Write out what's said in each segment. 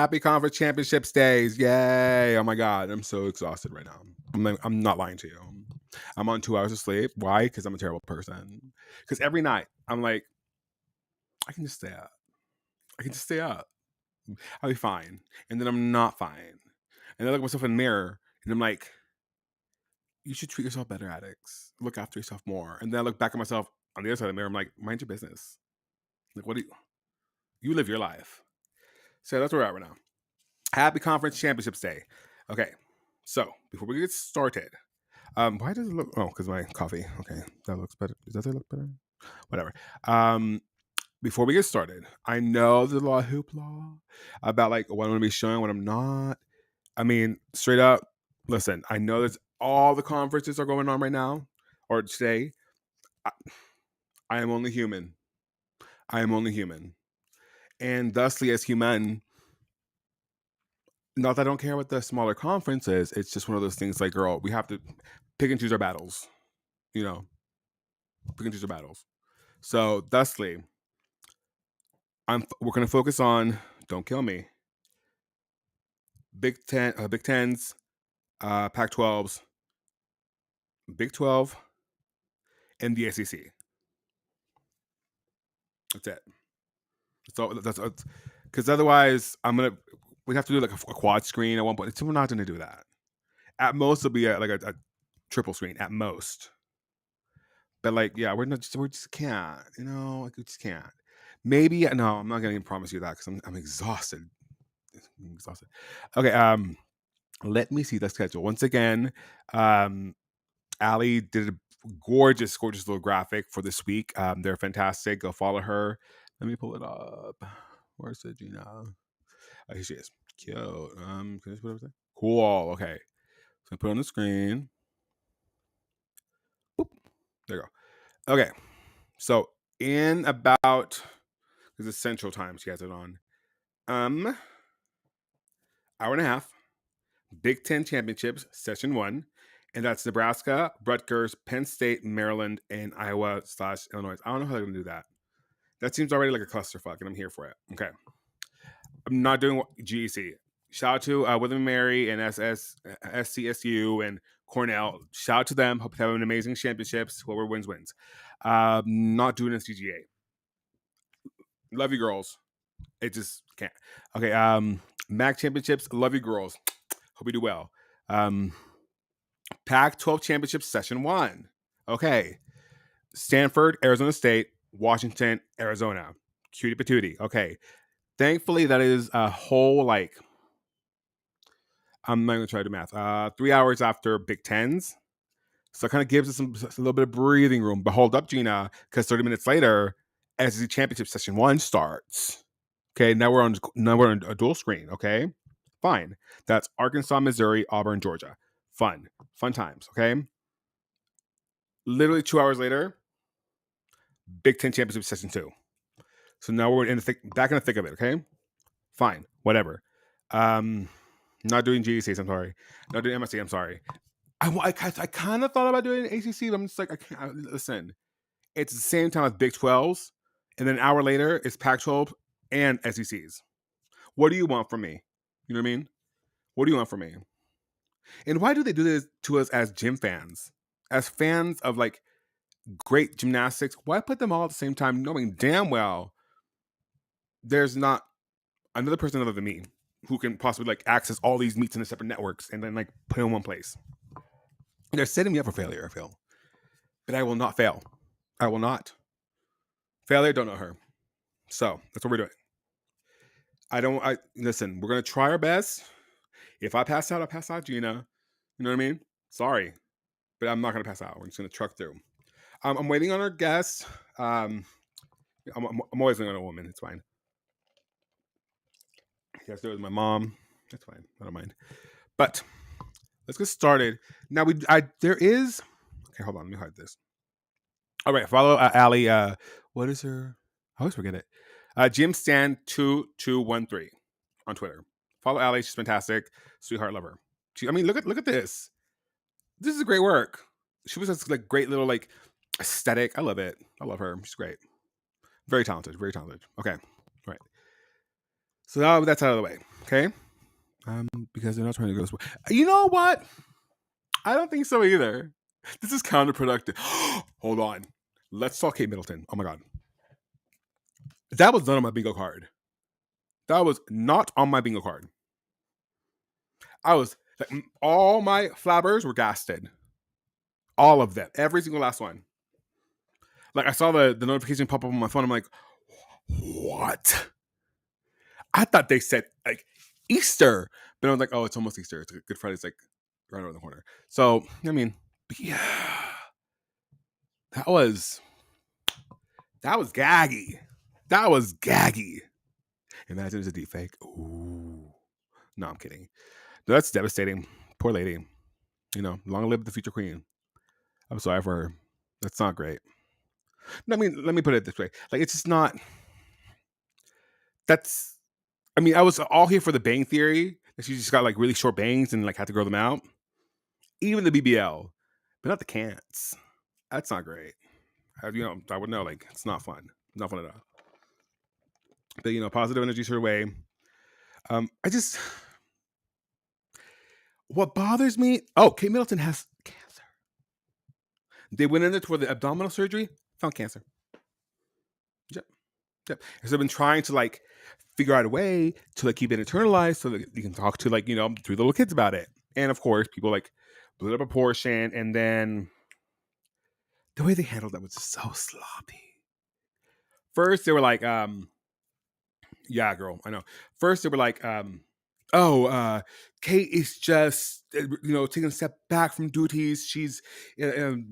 Happy Conference Championships days. Yay. Oh my God. I'm so exhausted right now. I'm not lying to you. I'm on 2 hours of sleep. Why? Because I'm a terrible person. Because every night I'm like, I can just stay up. I can just stay up. I'll be fine. And then I'm not fine. And then I look at myself in the mirror and I'm like, you should treat yourself better, Adex. Look after yourself more. And then I look back at myself on the other side of the mirror. I'm like, mind your business. Like, what do you live your life? So that's where we're at right now. Happy Conference Championships Day. Okay. So before we get started, why does it look? Oh, because my coffee. Okay, that looks better. Does it look better? Whatever. Before we get started, I know there's a lot of hoopla about like what I'm going to be showing, what I'm not. I mean, straight up, listen. I know there's all the conferences are going on right now or today. I am only human. I am only human, and thusly, as human, not that I don't care what the smaller conference is. It's just one of those things. Like, girl, we have to pick and choose our battles. You know, pick and choose our battles. So, thusly, we're going to focus on. Don't kill me. Big Tens, Pac-12s, Big 12, and the SEC. That's it. That's because otherwise we have to do like a quad screen at one point. So we're not going to do that. At most, it'll be like a triple screen at most. But like, yeah, we just can't. You know, like we just can't. Maybe no, I'm not going to promise you that because I'm exhausted. I'm exhausted. Okay. Let me see the schedule once again. Allie did a gorgeous little graphic for this week. They're fantastic. Go follow her. Let me pull it up. Where's it, Gina? Oh, here she is. Cute. Can I just put everything? Cool. Okay. So put it on the screen. Boop. There you go. Okay. So in about, because it's Central Time, she has it on. Hour and a half. Big Ten Championships, Session 1. And that's Nebraska, Rutgers, Penn State, Maryland, and Iowa/Illinois. I don't know how they're going to do that. That seems already like a clusterfuck, and I'm here for it. Okay. I'm not doing GEC. Shout out to William and Mary and SCSU and Cornell. Shout out to them. Hope they have an amazing championships. Whoever wins. Not doing NCAA. Love you, girls. It just can't. Okay. MAC championships. Love you, girls. Hope you do well. Pac-12 championships, Session 1. Okay. Stanford, Arizona State, Washington, Arizona. Cutie patootie. Okay. Thankfully, that is a whole, like, I'm not going to try to do math. 3 hours after Big Tens. So it kind of gives us a little bit of breathing room. But hold up, Gina, because 30 minutes later, SEC Championship Session 1 starts. Okay, now we're on a dual screen, okay? Fine. That's Arkansas, Missouri, Auburn, Georgia. Fun times, okay? Literally 2 hours later, Big Ten Championship Session 2. So now we're back in the thick of it, okay? Fine, whatever. Not doing GECs, I'm sorry. Not doing MSC, I'm sorry. I kind of thought about doing ACC, but I'm just like, I can't. Listen, it's the same time as Big 12s, and then an hour later, it's Pac-12 and SECs. What do you want from me? You know what I mean? What do you want from me? And why do they do this to us as gym fans? As fans of like great gymnastics, why put them all at the same time, knowing damn well there's not another person other than me who can possibly like access all these meets in the separate networks and then like put it in one place? They're setting me up for failure, I feel. But I will not fail. I will not. Failure, don't know her. So that's what we're doing. Listen, we're gonna try our best. If I pass out, I pass out, Gina. You know what I mean? Sorry. But I'm not gonna pass out. We're just gonna truck through. I'm waiting on our guest. I'm always waiting on a woman. It's fine. Yes, there was my mom. That's fine. I don't mind. But let's get started. Now there is. Okay, hold on. Let me hide this. All right, follow Allie. What is her? I always forget it. JimStan2213 on Twitter. Follow Allie. She's fantastic. Sweetheart, love her. Look at this. This is great work. She was just like great little like aesthetic. I love it. I love her. She's great. Very talented. Very talented. Okay. All right. So now that's out of the way. Okay. Because they're not trying to go. You know what? I don't think so either. This is counterproductive. Hold on. Let's talk Kate Middleton. Oh my God. That was not on my bingo card. That was not on my bingo card. I was like, all my flabbers were gasted. All of them. Every single last one. Like I saw the notification pop up on my phone. I'm like, what? I thought they said like Easter. But I was like, oh, it's almost Easter. It's Good Friday's like right around the corner. So, I mean, yeah. That was gaggy. That was gaggy. Imagine it's a deep fake. Ooh. No, I'm kidding. No, that's devastating. Poor lady. You know, long live the future queen. I'm sorry for her. That's not great. No, I mean, let me put it this way. Like, it's just not. That's. I mean, I was all here for the bang theory. That she just got like really short bangs and like had to grow them out. Even the BBL, but not the cants. That's not great. I would know. Like, it's not fun. Not fun at all. But positive energy's her way. I just. What bothers me? Oh, Kate Middleton has cancer. They went in there for the abdominal surgery, found cancer. Yep. So they've been trying to like figure out a way to like keep it internalized so that you can talk to like 3 little kids about it. And of course, people like blew it up a portion, and then the way they handled that was just so sloppy. First, they were like, yeah, girl, I know. First, they were like, Kate is just taking a step back from duties. She's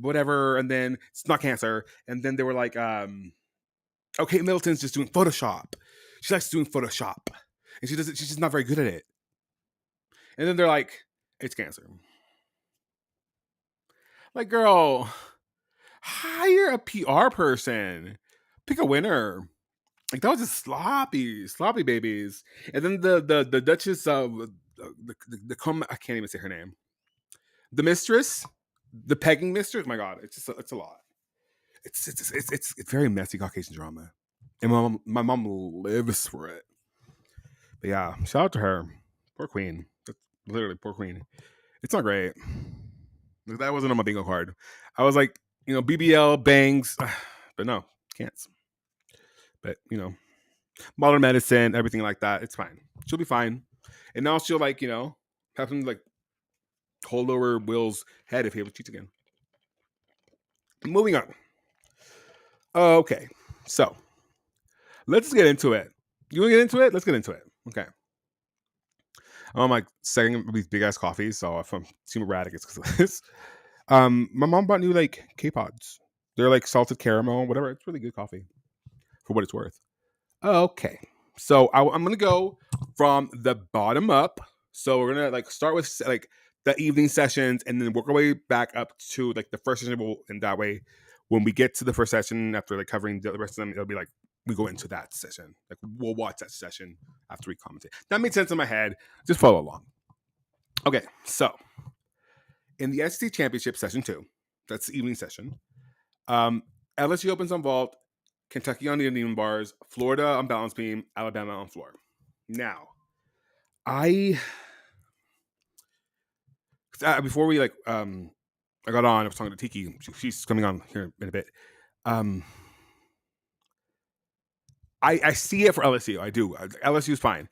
whatever, and then it's not cancer. And then they were like, Kate Middleton's just doing Photoshop. She likes doing Photoshop, and she's just not very good at it. And then they're like, it's cancer. Like, girl, hire a PR person. Pick a winner. Like, that was just sloppy babies. And then the Duchess of I can't even say her name. The mistress, the pegging mistress. Oh my God, it's a lot. It's very messy Caucasian drama, and my mom lives for it. But yeah, shout out to her. Poor queen. That's literally poor queen. It's not great. That wasn't on my bingo card. I was like, BBL bangs, but no, can't. But modern medicine, everything like that, it's fine. She'll be fine. And now she'll like, have something like hold over Will's head if he ever cheats again. Moving on. Okay, so let's get into it. You want to get into it? Let's get into it. Okay. I'm like second these big ass coffees, so if I'm super erratic, it's because of this. My mom bought new like K-Pods. They're like salted caramel, whatever. It's really good coffee for what it's worth. Okay, so I'm gonna go from the bottom up. So we're gonna like start with like the evening sessions, and then work our way back up to like the first session. And that way, when we get to the first session, after like covering the rest of them, it'll be like we go into that session. Like we'll watch that session after we commentate. That made sense in my head. Just follow along. Okay, so in the SEC Championship Session 2, that's the evening session. LSU opens on vault, Kentucky on the Indian bars, Florida on balance beam, Alabama on floor. Now, before we like I got on, I was talking to Tiki. She's coming on here in a bit. I see it for LSU. I do. LSU is fine,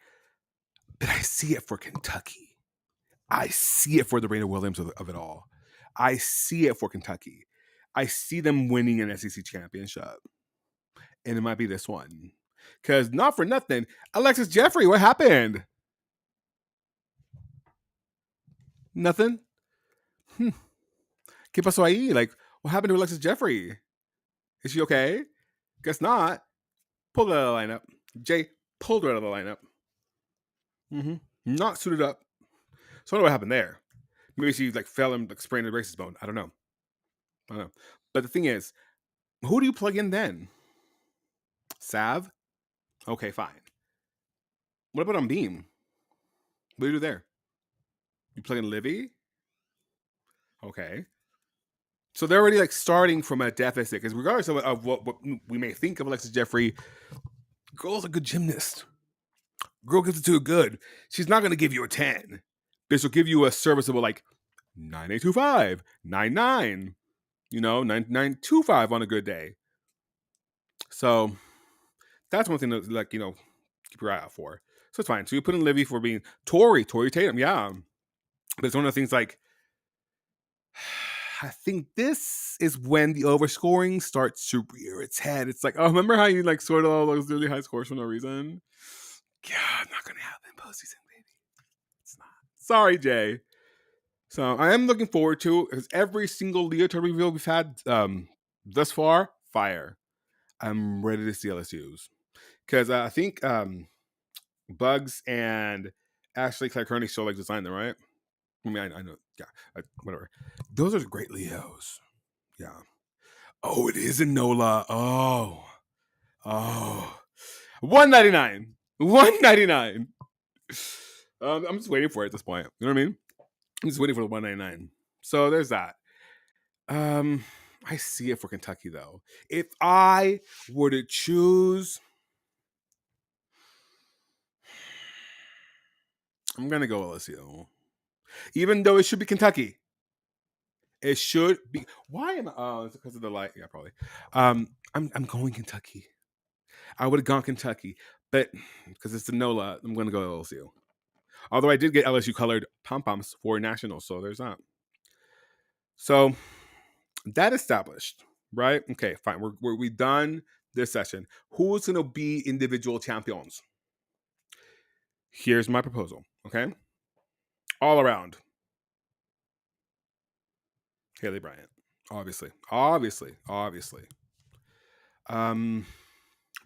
but I see it for Kentucky. I see it for the Raina Williams of it all. I see it for Kentucky. I see them winning an SEC championship, and it might be this one. Because not for nothing, Alexis Jeffrey, what happened? Nothing. ¿Qué pasó ahí? Like, what happened to Alexis Jeffrey? Is she okay? Guess not. Pulled her out of the lineup. Jay pulled her out of the lineup. Not suited up. So I don't know what happened there. Maybe she like fell and like sprained her braces bone. I don't know. But the thing is, who do you plug in then? Sav? Okay, fine. What about on beam? What do you do there? You plug in Livy? Okay. So they're already like starting from a deficit, because regardless of what we may think of Alexis Jeffrey, girl's a good gymnast. Girl gives it to you good. She's not going to give you a 10. But she'll give you a serviceable like 9825, 99, 9925 on a good day. So that's one thing that, like, keep your eye out for. So it's fine. So you put in Livy for being Tori Tatum, yeah. But it's one of the things like, I think this is when the overscoring starts to rear its head. It's like, oh, remember how you like scored all those really high scores for no reason? God, not gonna happen postseason, baby. It's not. Sorry, Jay. So I am looking forward to, because every single leotard reveal we've had thus far, fire. I'm ready to see LSU's, because I think Bugs and Ashley Claire Kearney still like designed them, right? I mean, I know, yeah, whatever. Those are great Leos. Yeah. Oh, it is in NOLA. Oh. 199. 199. I'm just waiting for it at this point. You know what I mean? I'm just waiting for the 199. So there's that. I see it for Kentucky though. If I were to choose, I'm gonna go LSU. Even though it should be Kentucky. It should be. Why am I? Oh, it's because of the light. Yeah, probably. I'm going Kentucky. I would have gone Kentucky, but because it's the NOLA, I'm going to go LSU. Although I did get LSU colored pom poms for nationals, so there's that. So that established, right? Okay, fine. We done this session. Who's going to be individual champions? Here's my proposal. Okay, all around. Haley Bryant, obviously.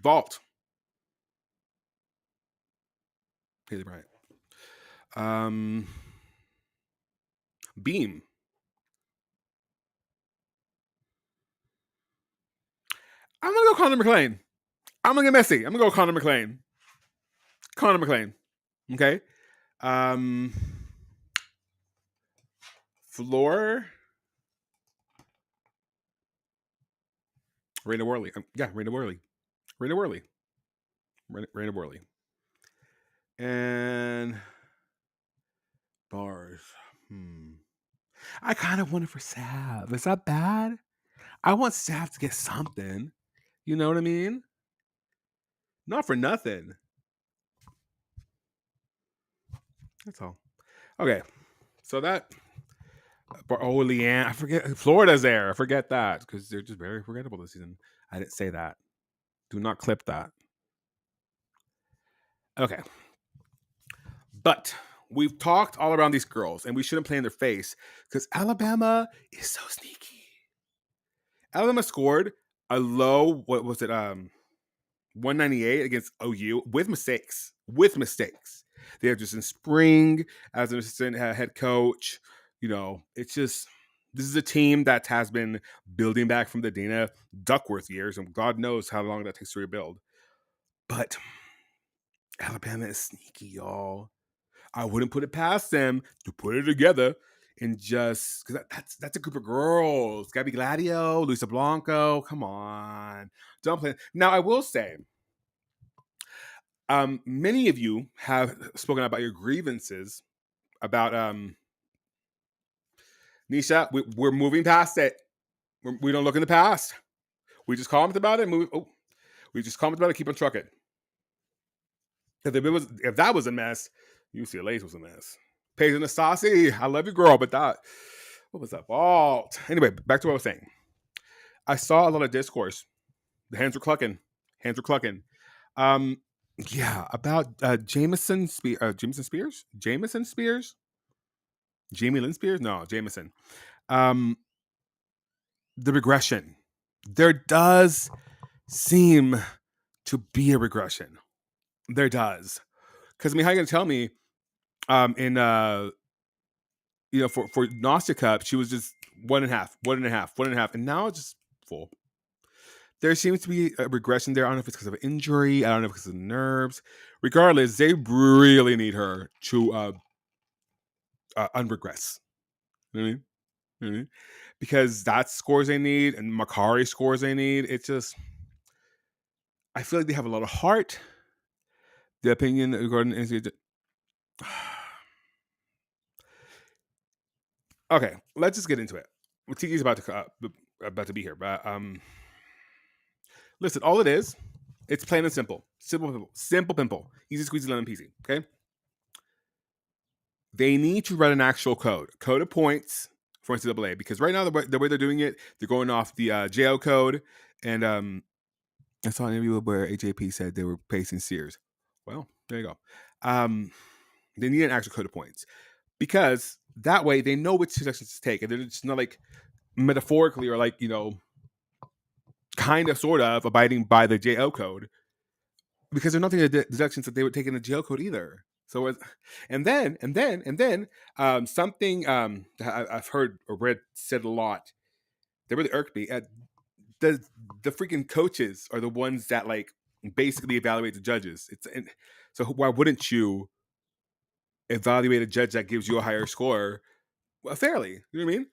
Vault. Haley Bryant. Beam. I'm gonna go Connor McClain. I'm gonna get messy. I'm gonna go Connor McClain. Okay. Floor. Raina Worley. Yeah, Raina Worley. And bars. I kind of want it for Sav. Is that bad? I want Sav to get something. You know what I mean? Not for nothing. That's all. Okay. So that. Oh, Leanne. I forget. Florida's there. I forget that because they're just very forgettable this season. I didn't say that. Do not clip that. Okay. But we've talked all around these girls, and we shouldn't play in their face because Alabama is so sneaky. Alabama scored a low, what was it, 198 against OU with mistakes. They are just in spring as an assistant head coach. It's just, this is a team that has been building back from the Dana Duckworth years, and God knows how long that takes to rebuild. But Alabama is sneaky, y'all. I wouldn't put it past them to put it together and just, because that's a group of girls. Gabby Gladio, Luisa Blanco. Come on, don't play. Now I will say, many of you have spoken about your grievances about Nisha. We're moving past it. We don't look in the past. We just comment about it. We just comment about it. Keep on trucking. If that was a mess, UCLA's was a mess. Paige Anastasi, I love you, girl, but what was that fault? Anyway, back to what I was saying. I saw a lot of discourse. The hands were clucking. Yeah, about Jamie Lynn Spears. No, Jameson. The regression. There does seem to be a regression. There does, because how are you gonna tell me? In for Gnostic Cup, she was just 1.5, and now it's just full. There seems to be a regression there. I don't know if it's because of an injury. I don't know if it's because of nerves. Regardless, they really need her to unregress. You know what I mean? Because that's scores they need, and Makari scores they need. It's just, I feel like they have a lot of heart. The opinion regarding NCAA. Okay, let's just get into it. Tiki's about to be here, but listen, all it is, it's plain and simple, simple pimple, easy squeezy lemon peasy. Okay, they need to write an actual code of points for NCAA, because right now the way they're doing it, they're going off the JO code, and I saw an interview where AJP said they were pacing Sears. Well, there you go. They need an actual code of points, because that way they know which sections to take, and it's not like metaphorically or like, kind of sort of abiding by the JO code, because there's nothing in the deductions that they would take in the JO code either. So, and then something I've heard or read said a lot that really irked me. The freaking coaches are the ones that like basically evaluate the judges. So why wouldn't you evaluate a judge that gives you a higher score fairly? You know what I mean?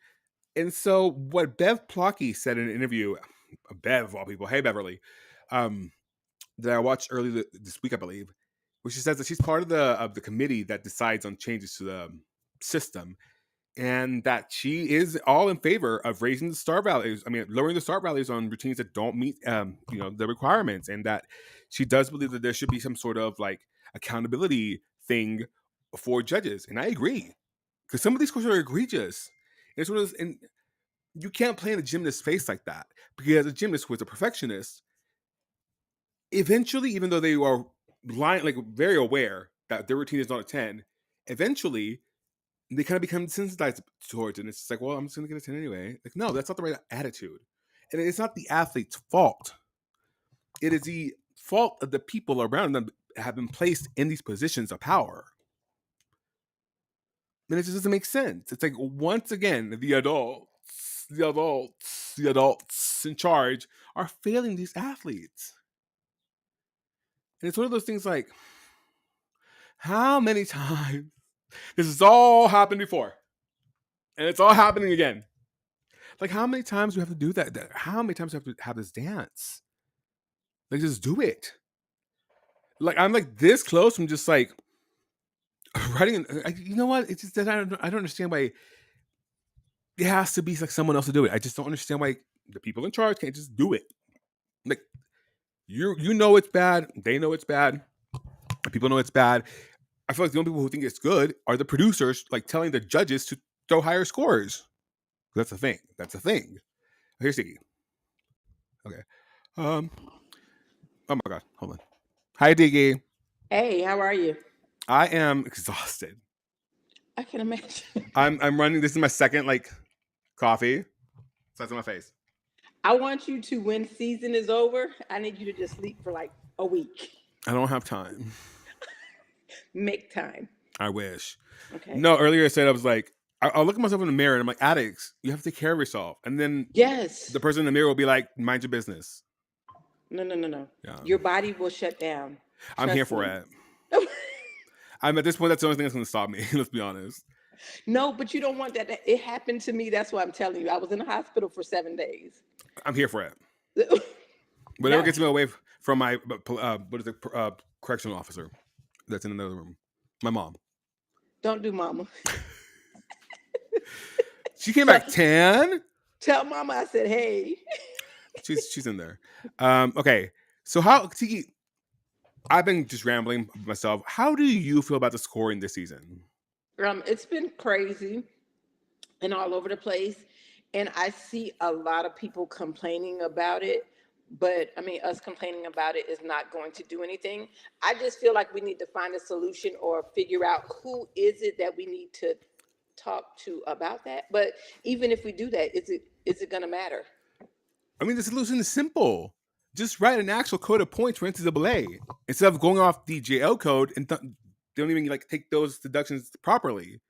And so what Bev Plocky said in an interview, Bev of all people, hey Beverly, that I watched earlier this week, I believe, where she says that she's part of the committee that decides on changes to the system, and that she is all in favor of raising the star values. I mean, lowering the star values on routines that don't meet, the requirements, and that she does believe that there should be some sort of like accountability thing for judges. And I agree, because some of these scores are egregious. And you can't play in a gymnast's face like that, because a gymnast who is a perfectionist, eventually, even though they are like very aware that their routine is not a 10, eventually they kind of become sensitized towards it. And it's just like, well, I'm just going to get a 10 anyway. Like, no, that's not the right attitude. And it's not the athlete's fault. It is the fault of the people around them have been placed in these positions of power. And it just doesn't make sense. It's like, once again, the adults in charge are failing these athletes. And it's one of those things like, how many times? This has all happened before. And it's all happening again. Like, how many times do we have to do that? How many times do we have to have this dance? Like, just do it. Like, I'm like this close from just like writing. You know what? It's just that I don't understand why it has to be like someone else to do it. I just don't understand why the people in charge can't just do it. Like, you know it's bad. They know it's bad. People know it's bad. I feel like the only people who think it's good are the producers, like telling the judges to throw higher scores. That's the thing. Here's Siggy. Okay. Oh my God. Hold on. Hi, Diggy. Hey, how are you? I am exhausted. I can imagine. I'm running. This is my second coffee. So that's on my face. I want you to, when season is over, I need you to just sleep for like a week. I don't have time. Make time. I wish. Okay. No, earlier I said I was like, I'll look at myself in the mirror and I'm like, Adex, you have to take care of yourself. And then Yes. the person in the mirror will be like, mind your business. No. Yeah. Your body will shut down. I'm here for it. I'm at this point, that's the only thing that's going to stop me. Let's be honest. No, but you don't want that. It happened to me. That's why I'm telling you. I was in the hospital for 7 days. I'm here for it. Whatever gets me away from my correctional officer that's in another room. My mom. Don't do mama. She came back 10. Tell mama I said, hey. She's in there. Okay. So how, Tiki, I've been just rambling myself. How do you feel about the scoring this season? It's been crazy and all over the place. And I see a lot of people complaining about it. But I mean, us complaining about it is not going to do anything. I just feel like we need to find a solution or figure out who is it that we need to talk to about that. But even if we do that, is it going to matter? I mean, the solution is simple. Just write an actual code of points for NCAA instead of going off the JL code and they don't even take those deductions properly.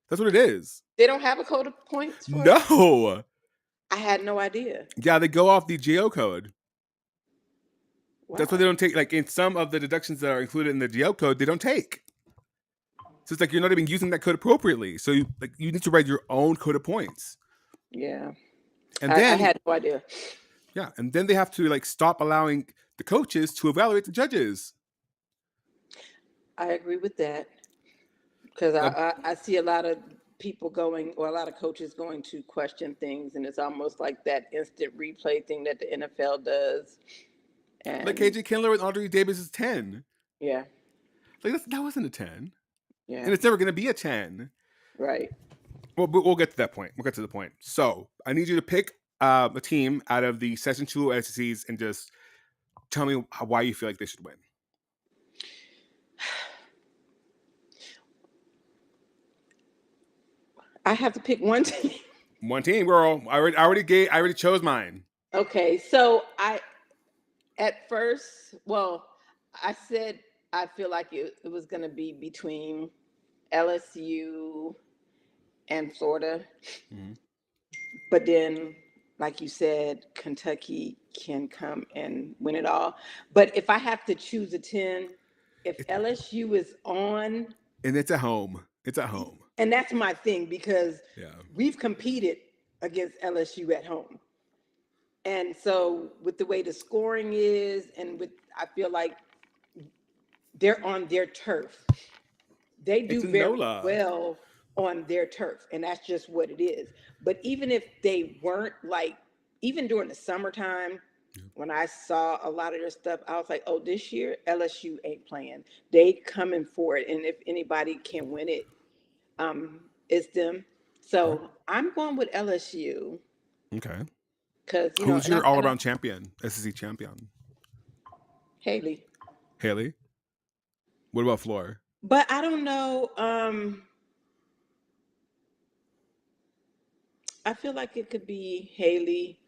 That's what it is. They don't have a code of points for No. it? I had no idea. Yeah, they go off the JO code. Wow. That's why they don't take, in some of the deductions that are included in the JL code, they don't take. So it's like you're not even using that code appropriately. So you need to write your own code of points. Yeah. And then I had no idea. Yeah, and then they have to stop allowing the coaches to evaluate the judges. I agree with that because Uh, I see a lot of people going, or a lot of coaches going to question things, and it's almost like that instant replay thing that the NFL does. like And KJ Kindler with Andre Davis is 10. yeah, Like that wasn't a 10. yeah, And it's never going to be a 10. right. Well, we'll get to that point. We'll get to the point. So I need you to pick a team out of the Session 2 SECs and just tell me why you feel like they should win. I have to pick one team. One team, girl. I already chose mine. Okay, so at first, well, I said I feel like it was going to be between LSU and Florida, Mm-hmm. but then, like you said, Kentucky can come and win it all. But if I have to choose a 10, if LSU is on, And it's at home. It's at home. and that's my thing because Yeah. we've competed against LSU at home. And so with the way the scoring is, and with, I feel like they're on their turf. They It's do in very NOLA. well on their turf, and that's just what it is. But even if they weren't, like, even during the summertime, when I saw a lot of their stuff, I was like, oh, this year LSU ain't playing. They coming for it, and if anybody can win it, it's them. Okay. So I'm going with LSU Okay. because Who's and your I'm all and I around champion, SEC champion? Haley, Haley. What about Floor? but I don't know. I feel like it could be Haley,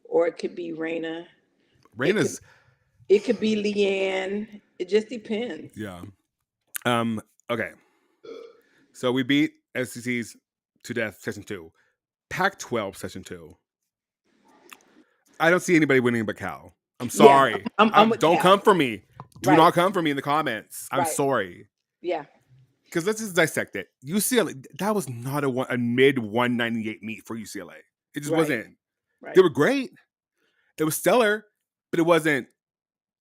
or it could be Raina. It could Raina's, it could be Leanne. It just depends. yeah. Okay. So we beat SECs to death, Session 2. Pac 12, Session 2. I don't see anybody winning but Cal. I'm Yeah, sorry. I'm with Don't Cal. come for me. Do Right, not come for me in the comments. I'm right. sorry. Yeah, Because let's just dissect it. UCLA, that was not a mid 198 meet for UCLA. It just right, wasn't. They right, were great. It was stellar, but it wasn't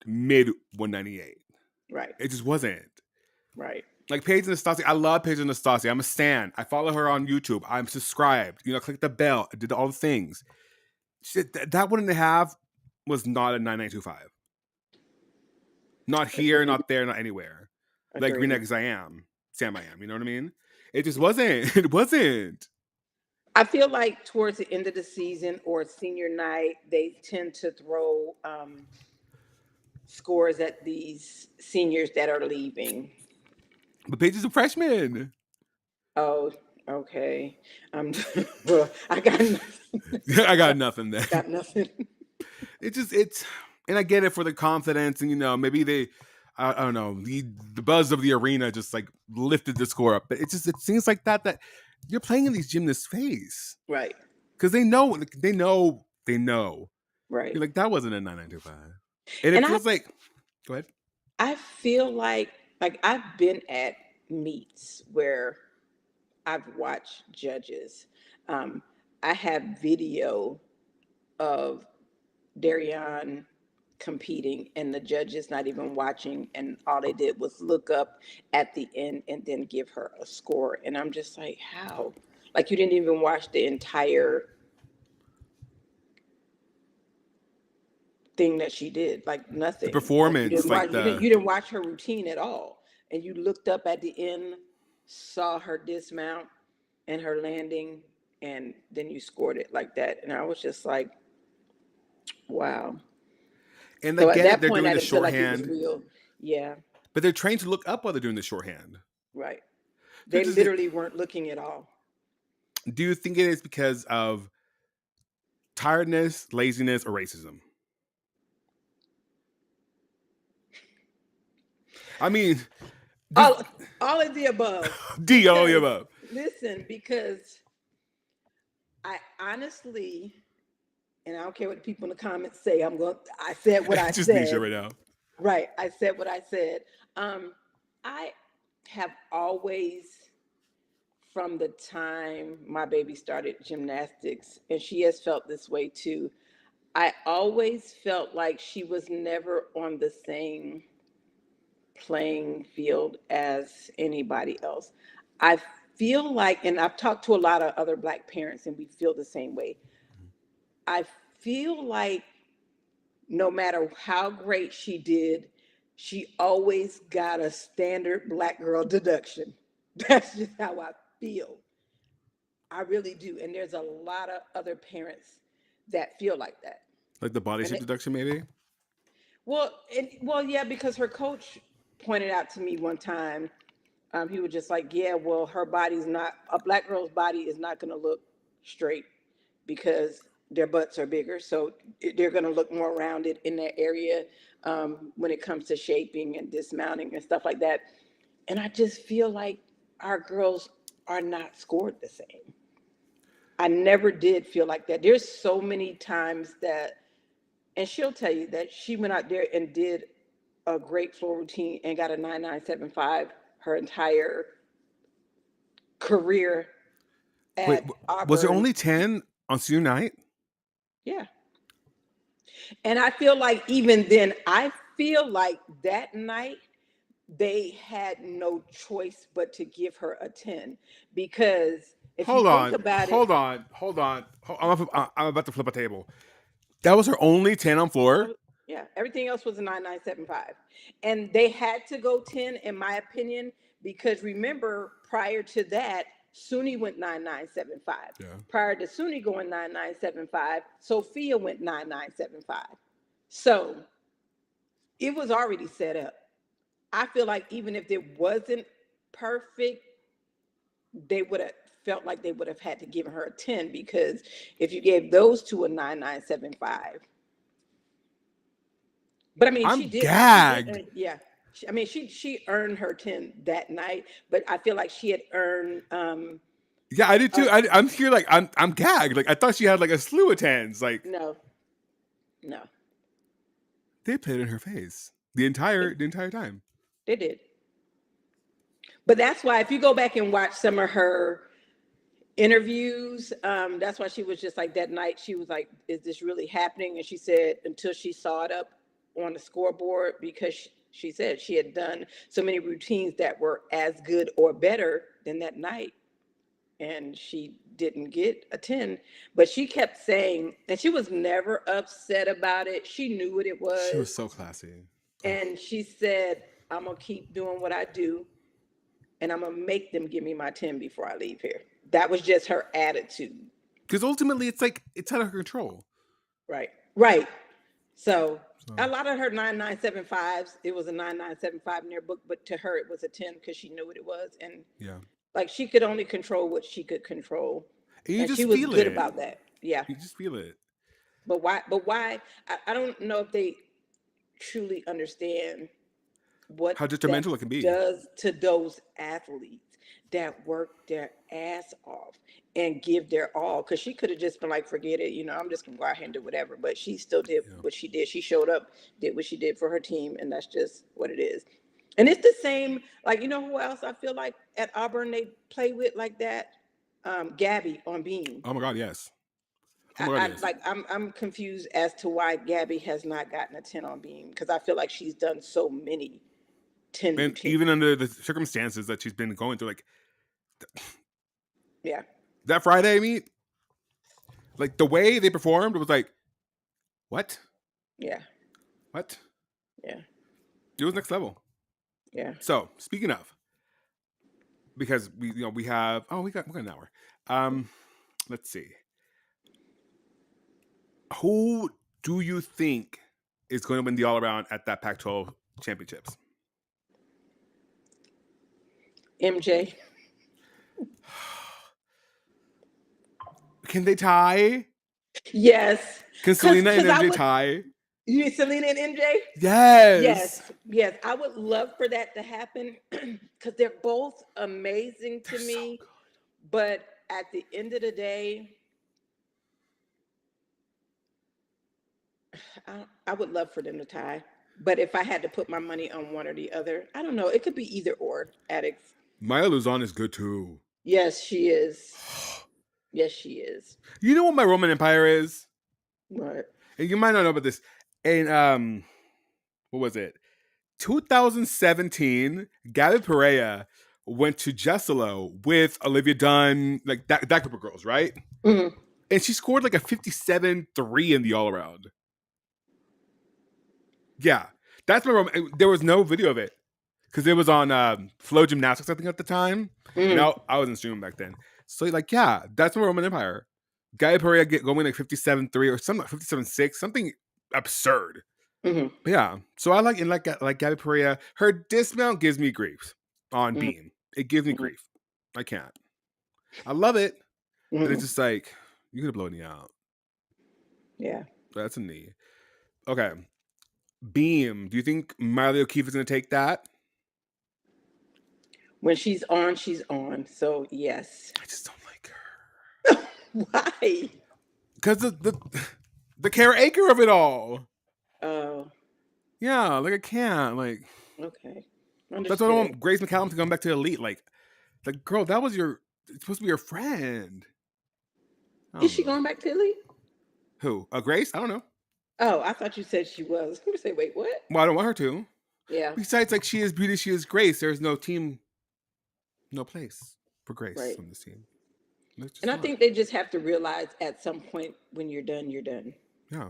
mid 198. right, It just wasn't. right. Like Paige Nastasi, I love Paige Nastasi. I'm a stan. I follow her on YouTube. I'm subscribed. Click the bell. I did all the things. Shit, that 1.5 was not a 9925. Not here, Agreed. not there, not anywhere. Like Green Agreed. Eggs I am. Sam I am. You know what I mean? It just wasn't. It wasn't. I feel like towards the end of the season or senior night, they tend to throw scores at these seniors that are leaving. But Paige is a freshman. Oh, okay. Well, I got nothing. I got nothing there. Got nothing. It's and I get it for the confidence and maybe they I don't know, the buzz of the arena just like lifted the score up. But it seems like that you're playing in these gymnasts' face. Right, Because they know. right. You're like, that wasn't a 9925. And it And feels like go ahead. I feel like I've been at meets where I've watched judges. Um, I have video of Darian competing and the judges not even watching, and all they did was look up at the end and then give her a score. And I'm just like, how? Like, you didn't even watch the entire thing that she did, like The nothing. Like, you performance, didn't like watch the you didn't watch her routine at all, and you looked up at the end, saw her dismount and her landing, and then you scored it like that. And I was just like, wow. and I So at get it, that they're point, doing I the didn't feel like it was shorthand, real. Yeah, but they're trained to look up while they're doing the shorthand. right. So They literally weren't looking at all. do you think it is because of tiredness, laziness, or racism? I mean, this All, all of the above. D all the Because above. listen, because I honestly, and I don't care what the people in the comments say. I said what I It's just Nisha said. right now. Right. I said what I said. I have always, from the time my baby started gymnastics, and she has felt this way too, I always felt like she was never on the same playing field as anybody else. I feel like, and I've talked to a lot of other Black parents, and we feel the same way. I feel like no matter how great she did, she always got a standard Black girl deduction. That's just how I feel. I really do. And there's a lot of other parents that feel like that. Like the body And shape it, deduction, maybe. yeah, because her coach pointed out to me one time, he was just like, yeah, well, her body's not, a Black girl's body is not going to look straight because their butts are bigger. So they're going to look more rounded in that area when it comes to shaping and dismounting and stuff like that. And I just feel like our girls are not scored the same. I never did feel like that. There's so many times that, and she'll tell you that she went out there and did a great floor routine and got a 9975 her entire career Wait, at was there Auburn. only 10 on senior night? Yeah. And I feel like even then, I feel like that night they had no choice but to give her a 10 because if you Hold think on, about it, hold on, hold on. I'm about to flip a table. That was her only 10 on that floor. was, yeah, everything else was a 9975. And they had to go 10, in my opinion, because remember, prior to that, Suni went 9975. Yeah. Prior to Suni going 9975, Sophia went 9975. So it was already set up. I feel like even if it wasn't perfect, they would have felt like they would have had to give her a 10 because if you gave those two a 9975, but I mean, I'm she did, gagged. yeah. I mean, she earned her 10 that night, but I feel like she had earned, Yeah, I did uh, too. I'm here like I'm gagged. Like I thought she had like a slew of 10s. Like no, no, they played in her face they, the entire time. they did. But that's why if you go back and watch some of her interviews, that's why she was just like that night. She was like, "Is this really happening?" And she said until she saw it up on the scoreboard, because she said she had done so many routines that were as good or better than that night, and she didn't get a 10. But she kept saying, and she was never upset about it. She knew what it She was was, so classy. and she said, "I'm gonna keep doing what I do, and I'm gonna make them give me my 10 before I leave here." That was just her attitude. Because ultimately, it's like it's out of her control. Right. Right. So a So lot of her 9975s, it was a 9975 in their book, but to her it was a 10 because she knew what it was. And yeah, like she could only control what she could control. and you And she just was feel good it. about that. Yeah. You just feel it. But why I don't know if they truly understand what How that detrimental it can be. does to those athletes that work their ass off and give their all. Because she could have just been like, forget it, I'm just gonna go out here and do whatever. But she still did Yeah. what she did. She showed up, did what she did for her team, and that's just what it is. And it's the same, like, who else I feel like at Auburn they play with like that? Gabby on Beam. Oh my god, yes. Oh I, my god, I yes. like I'm confused as to why Gabby has not gotten a 10 on Beam because I feel like she's done so many 10 And routines. even under the circumstances that she's been going through, like Yeah. that Friday meet, like the way they performed was like, what? Yeah. What? Yeah. It was next level. Yeah. So speaking of, because we have we got an hour. Let's see. Who do you think is going to win the all around at that Pac-12 championships? MJ. Can they tie? Yes. Can Cause Selena and cause I MJ would tie? you mean Selena and MJ? Yes. Yes. Yes. I would love for that to happen because they're both amazing They're to so me. good. But at the end of the day, I would love for them to tie. But if I had to put my money on one or the other, I don't know. It could be either or, Addicts. Maya Luzon is good too. Yes, she is. Yes, she is. You know what my Roman Empire is? But And you might not know about this. And what was it? 2017, Gabby Perea went to Jesselo with Olivia Dunn, like that group of girls, right? Mm-hmm. And she scored like a 57-3 in the all around. Yeah, that's my. There was no video of it because it was on Flow Gymnastics, I think, at the time, and Mm-hmm. I was in streaming back then. So like, yeah, that's my Roman Empire. Gabby Perea going like 57-3 or something, 57-6, something absurd. Mm-hmm. But yeah, so I like Gabby Perea. Her dismount gives me grief on Beam. It gives me Mm-hmm. grief. I can't. I love it, but it's Mm-hmm. just like you're gonna blow me out. Yeah. That's a knee. Okay, Beam. Do you think Miley O'Keefe is gonna take that? When she's on, she's on. So yes. I just don't like her Why? because the caretaker of it all. Oh, Yeah, like I can't. Like okay. that's what I Understood. want Grace McCallum to come back to Elite. Like girl, that was it's supposed to be your friend. I Is don't she know. going back to Italy? Who? Grace? I don't know. Oh, I thought you said she was. I was say, wait, what? Well, I don't want her to. Yeah. Besides, like she is beauty, she is Grace. There's no team, no place for Grace Right. on this team. There's just And I not. think they just have to realize at some point when you're done, you're done. Yeah,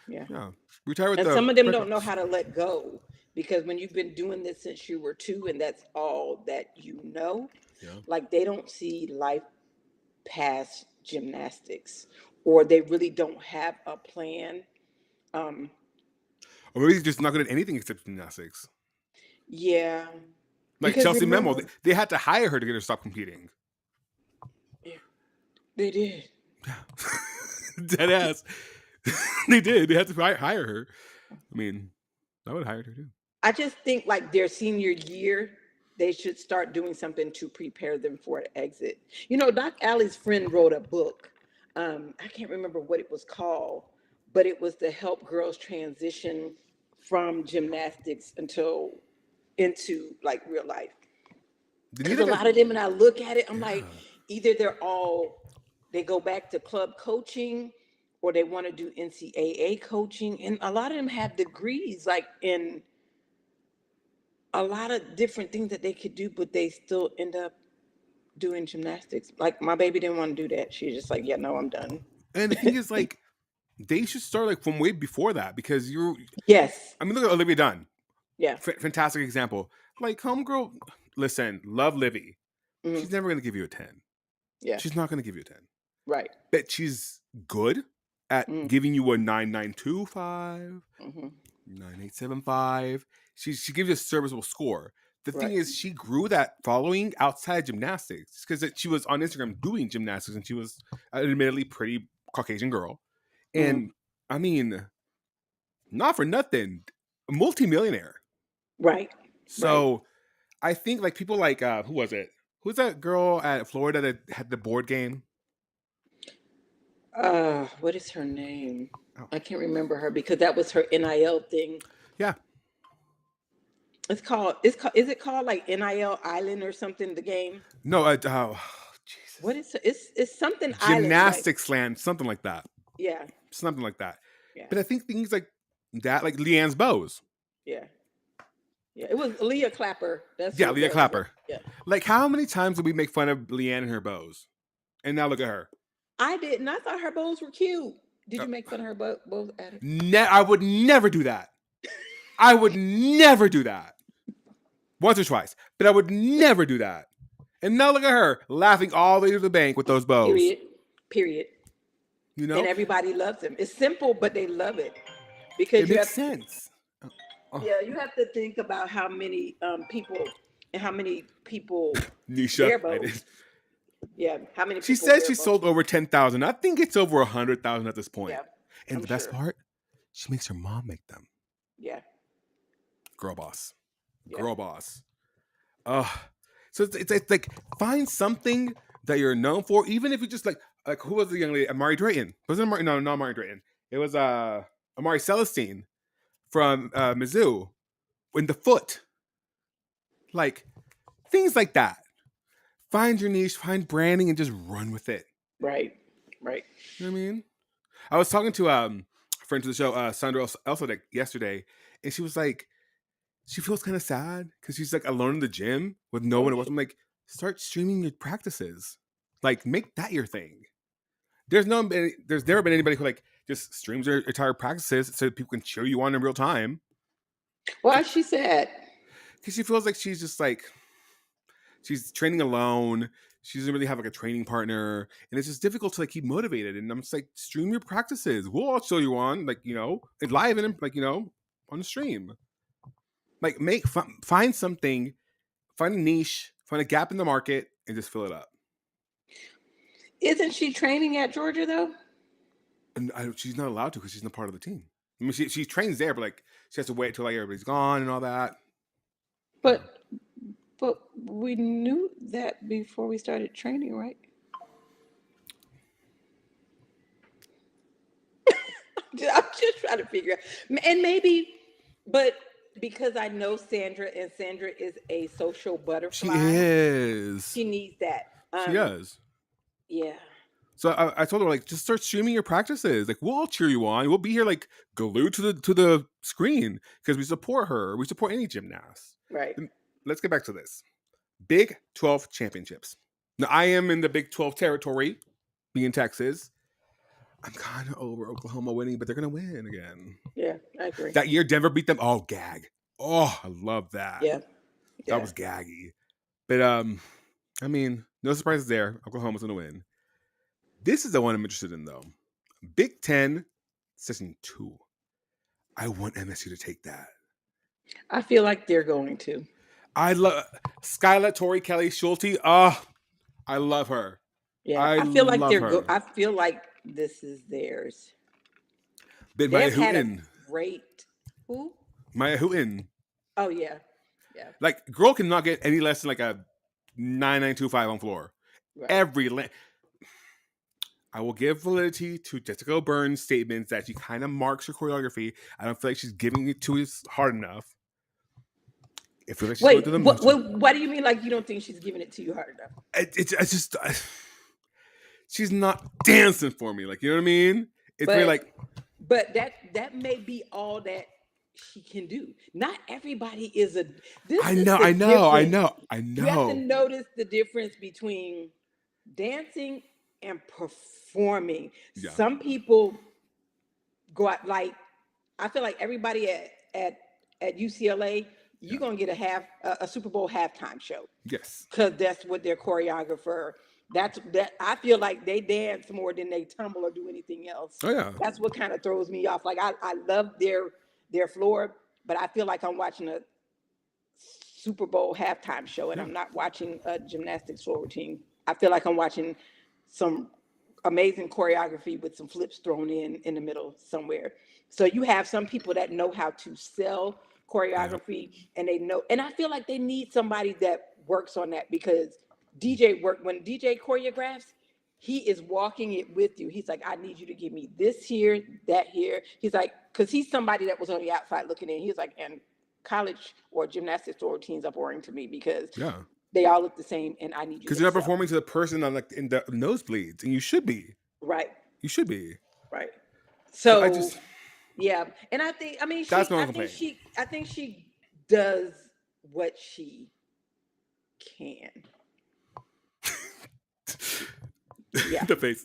Yeah. yeah. Retire with And the some of them quick don't know ups. how to let go because when you've been doing this since you were 2 and that's all that Yeah. like they don't see life past gymnastics or they really don't have a plan. Um, Or maybe he's just not good at anything except gymnastics. yeah, Like because Chelsea Memo, remember, they had to hire her to get her to stop competing. yeah, they did. Dead ass. They did. They had to hire her. I mean, I would have hired her too. I just think like their senior year, they should start doing something to prepare them for an exit. Doc Alley's friend wrote a book. I can't remember what it was called, but it was to help girls transition from gymnastics into like real life. They need Because a like a lot of them, when I look at it, I'm like, yeah. either they go back to club coaching or they want to do NCAA coaching. And a lot of them have degrees like in a lot of different things that they could do, but they still end up doing gymnastics. Like my baby didn't want to do that. She's just like, yeah, no, I'm done. And the thing is, like, they should start like from way before that because you. Yes. I mean, look at Olivia Dunn. Yeah. Fantastic example. Like, homegirl, listen, love Livy. Hmm. She's never going to give you a 10. Yeah. She's not going to give you a 10. Right. But she's good at Mm-hmm. giving you a 9925, Mm-hmm. 9875. She gives you a serviceable score. The thing Right. is, she grew that following outside gymnastics because she was on Instagram doing gymnastics and she was an admittedly pretty Caucasian girl. Mm-hmm. And I mean, not for nothing, a multimillionaire. Right. Right. So I think like people like who was it? Who's that girl at Florida that had the board game? What is her name? Oh, I can't remember her because that was her NIL thing. yeah. Is it called like NIL Island or something, the game? No, oh, What Jesus. is it's something island, right? Gymnastics land, something like that. Yeah. Something like that. Yeah. But I think things like that, like Leanne's bows. Yeah. Yeah. It was Leah Clapper. That's Yeah, who it Leah was. Clapper. Yeah. Like, how many times did we make fun of Leanne and her bows? And now look at her. I didn't. I thought her bows were cute. Did you make fun of her bows, Adex? I would never do that. I would never do that. Once or twice, but I would never do that. And now look at her laughing all the way to the bank with those bows. Period. Period. You And know, everybody loves them. It's simple, but they love it because it makes sense. yeah, you have to think about how many people and how many people Nisha, wear I bows. did. Yeah, how many She people says wear she bows? sold over 10,000. I think it's over 100,000 at this point. Yeah, And I'm the best sure. part, she makes her mom make them. Yeah, Girl boss. yeah. Girl boss. So it's like find something that you're known for, even if you just like who was the young lady? Amari Drayton. Wasn't Amari? No, not Amari Drayton. It was Amari Celestine from Mizzou in the foot. Like things like that. Find your niche, find branding, and just run with it. Right, right. You know what I mean? I was talking to a friend to the show, Sandra Elsadek, yesterday, and she was like, she feels kind of sad because she's like alone in the gym with no Oh, one else. I'm like, start streaming your practices. Like, make that your thing. There's never been anybody who like just streams their entire practices so people can cheer you on in real time. why is she sad? Because she feels like she's just like she's training alone. She doesn't really have like a training partner, and it's just difficult to like keep motivated. And I'm just like, stream your practices. We'll all show you on, like, live and like, on the stream. Like, find something, find a niche, find a gap in the market, and just fill it up. Isn't she training at Georgia though? And she's not allowed to because she's not part of the team. I mean, she trains there, but like she has to wait till like everybody's gone and all that. But but we knew that before we started training, right? I'm just trying to figure out, and maybe, but because I know Sandra, and Sandra is a social She butterfly, is. she needs that. She is. Yeah. So I told her, like, just start streaming your practices. Like, we'll all cheer you on. We'll be here like glued to the screen because we support her. We support any gymnast. Right. And let's get back to this. Big 12 championships. Now, I am in the Big 12 territory, being Texas. I'm kind of over Oklahoma winning, but they're gonna win again. Yeah, I agree. That year, Denver beat them. Oh, gag. Oh, I love that. Yeah. That was gaggy. But I mean, no surprises there. Oklahoma's gonna win. This is the one I'm interested in, though. Big 10, Session 2. I want MSU to take that. I feel like they're going to. I love Skylar, Tori, Kelly, Schulte. Oh, I love her. Yeah, I feel like love they're her. I feel like this is theirs. But Maya They've had a Houghton. great. Who? Maya Houghton. Oh yeah, yeah. Like, girl cannot get any less than like a 9925 on floor. Right. Every I will give validity to Jessica Byrne's statements that she kind of marks her choreography. I don't feel like she's giving it to us hard enough. I feel like she's Wait, going through the what do you mean? Like you don't think she's giving it to you hard enough? it's just she's not dancing for me. Like, you know what I mean? It's very like. But that may be all that she can do. Not everybody is a. I know. You have to notice the difference between dancing and performing. Yeah. Some people go out like, I feel like everybody at UCLA, you're gonna get a Super Bowl halftime show. Yes. Because that's what their choreographer. That I feel like they dance more than they tumble or do anything else. Oh yeah. That's what kind of throws me off. Like I love their floor, but I feel like I'm watching a Super Bowl halftime show, and I'm not watching a gymnastics floor routine. I feel like I'm watching some amazing choreography with some flips thrown in the middle somewhere. So you have some people that know how to sell choreography, and they know, and I feel like they need somebody that works on that, because when DJ choreographs, he is walking it with you. He's like, I need you to give me this here, that here. He's like, because he's somebody that was on the outside looking in. He's like, and college or gymnastics floor routines are boring to me because they all look the same, and I need you because you're not performing to the person on like in the nosebleeds, and you should be. Right. You should be. Right. So I just. Yeah, and I think I think she does what she can. Yeah. The face.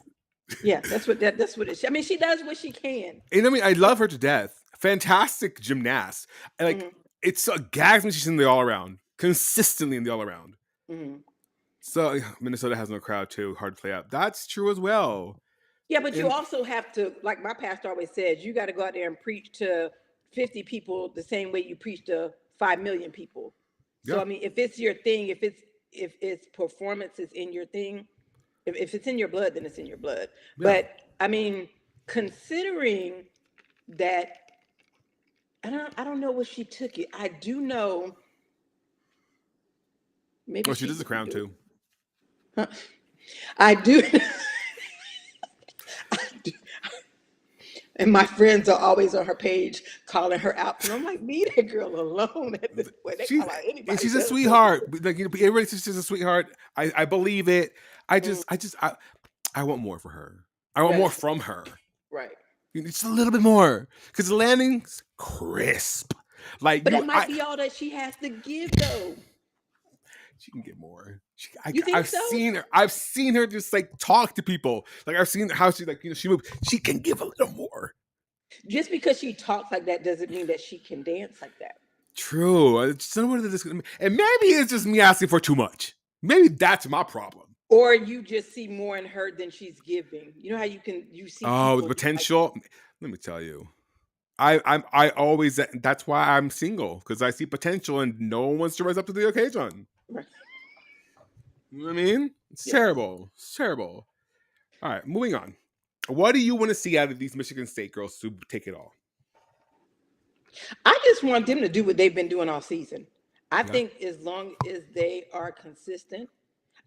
Yeah, that's what it is. I mean, she does what she can. And I mean, I love her to death. Fantastic gymnast. Like, it's so gags me she's in the all around. Consistently in the all around. Mm-hmm. So Minnesota has no crowd too. Hard to play out. That's true as well. Yeah, but you also have to, like my pastor always says, you got to go out there and preach to 50 people the same way you preach to 5 million people. So I mean, if it's your thing, if it's performance is in your thing, if it's in your blood, then it's in your blood. Yeah. But I mean, considering that, I don't know what she took it. I do know. Maybe. Well, she does the crown too. Huh? I do. And my friends are always on her page calling her out. And I'm like, leave that girl alone at this point. She's a sweetheart. Like, everybody says she's a sweetheart. I believe it. I want more for her. I want more from her. Right. Just a little bit more. Because the landing's crisp. Like But you, that might I be all that she has to give, though. she can get more. You think I've so? seen her. I've seen her just like talk to people. Like I've seen how she like she moves. She can give a little more. Just because she talks like that doesn't mean that she can dance like that. True. I just don't know what it is. And maybe it's just me asking for too much. Maybe that's my problem. Or you just see more in her than she's giving. You know how you see Oh, the people like, potential. Let me tell you. I always that's why I'm single because I see potential and no one wants to rise up to the occasion. You know what I mean? It's yes. terrible. It's terrible. All right, moving on. What do you want to see out of these Michigan State girls to take it all? I just want them to do what they've been doing all season. I Yeah. think as long as they are consistent,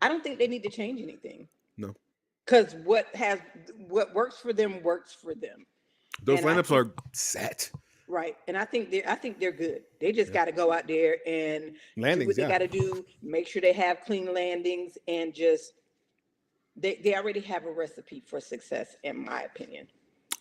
I don't think they need to change anything. No. Because what works for them works for them. Those And I lineups think are set. right. And I think they're good. They just Yeah. got to go out there and do what Landings, they yeah. got to do, make sure they have clean landings, and just they already have a recipe for success, in my opinion.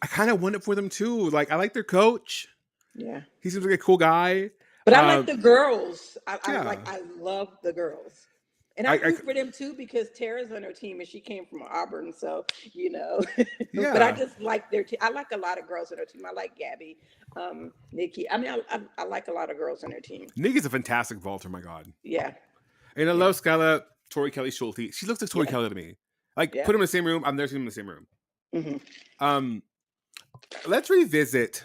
I kind of want it for them too. Like I like their coach. Yeah. He seems like a cool guy. But I like Um, the girls. yeah. I love the girls. And I I root for them too because Tara's on her team and she came from Auburn, so you know. But I yeah. just like their team. I like a lot of girls on their team. I like Gabby, Nikki. I mean, I like a lot of girls on their team. Nick a fantastic vaulter. My God. Yeah, And I yeah, love Skyla, Tori Kelly Schulte. She looks like Tori yeah, Kelly to me. Like yeah. put them in the same room. I've never seen them in the same room. Hmm. Um, let's revisit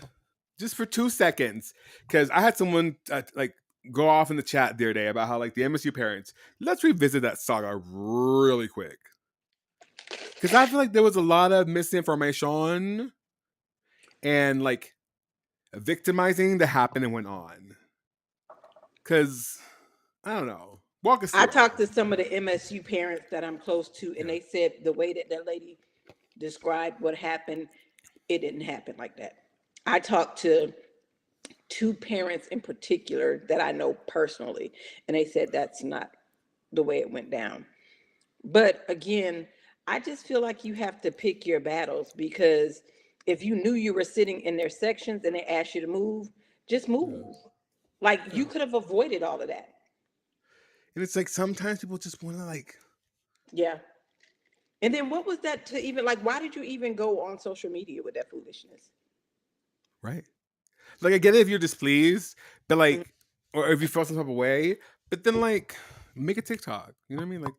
just for 2 seconds because I had someone like go off in the chat the other day about how like the MSU parents. Let's revisit that saga really quick because I feel like there was a lot of misinformation and like victimizing that happened and went on. Because I don't know. Walk us I through it. talked to some of the MSU parents that I'm close to, and Yeah. they said the way that that lady described what happened, it didn't happen like that. I talked to two parents in particular that I know personally, and they said that's not the way it went down. But again, I just feel like you have to pick your battles because if you knew you were sitting in their sections and they asked you to move, just Yeah. move. Like Yeah. you could have avoided all of that. And it's like sometimes people just want to like, Yeah. And then what was that to even like? Why did you even go on social media with that foolishness? right? Like I get it if you're displeased, but Mhm. like, or if you felt some type of way, but then like make a TikTok. You know what I mean? Like,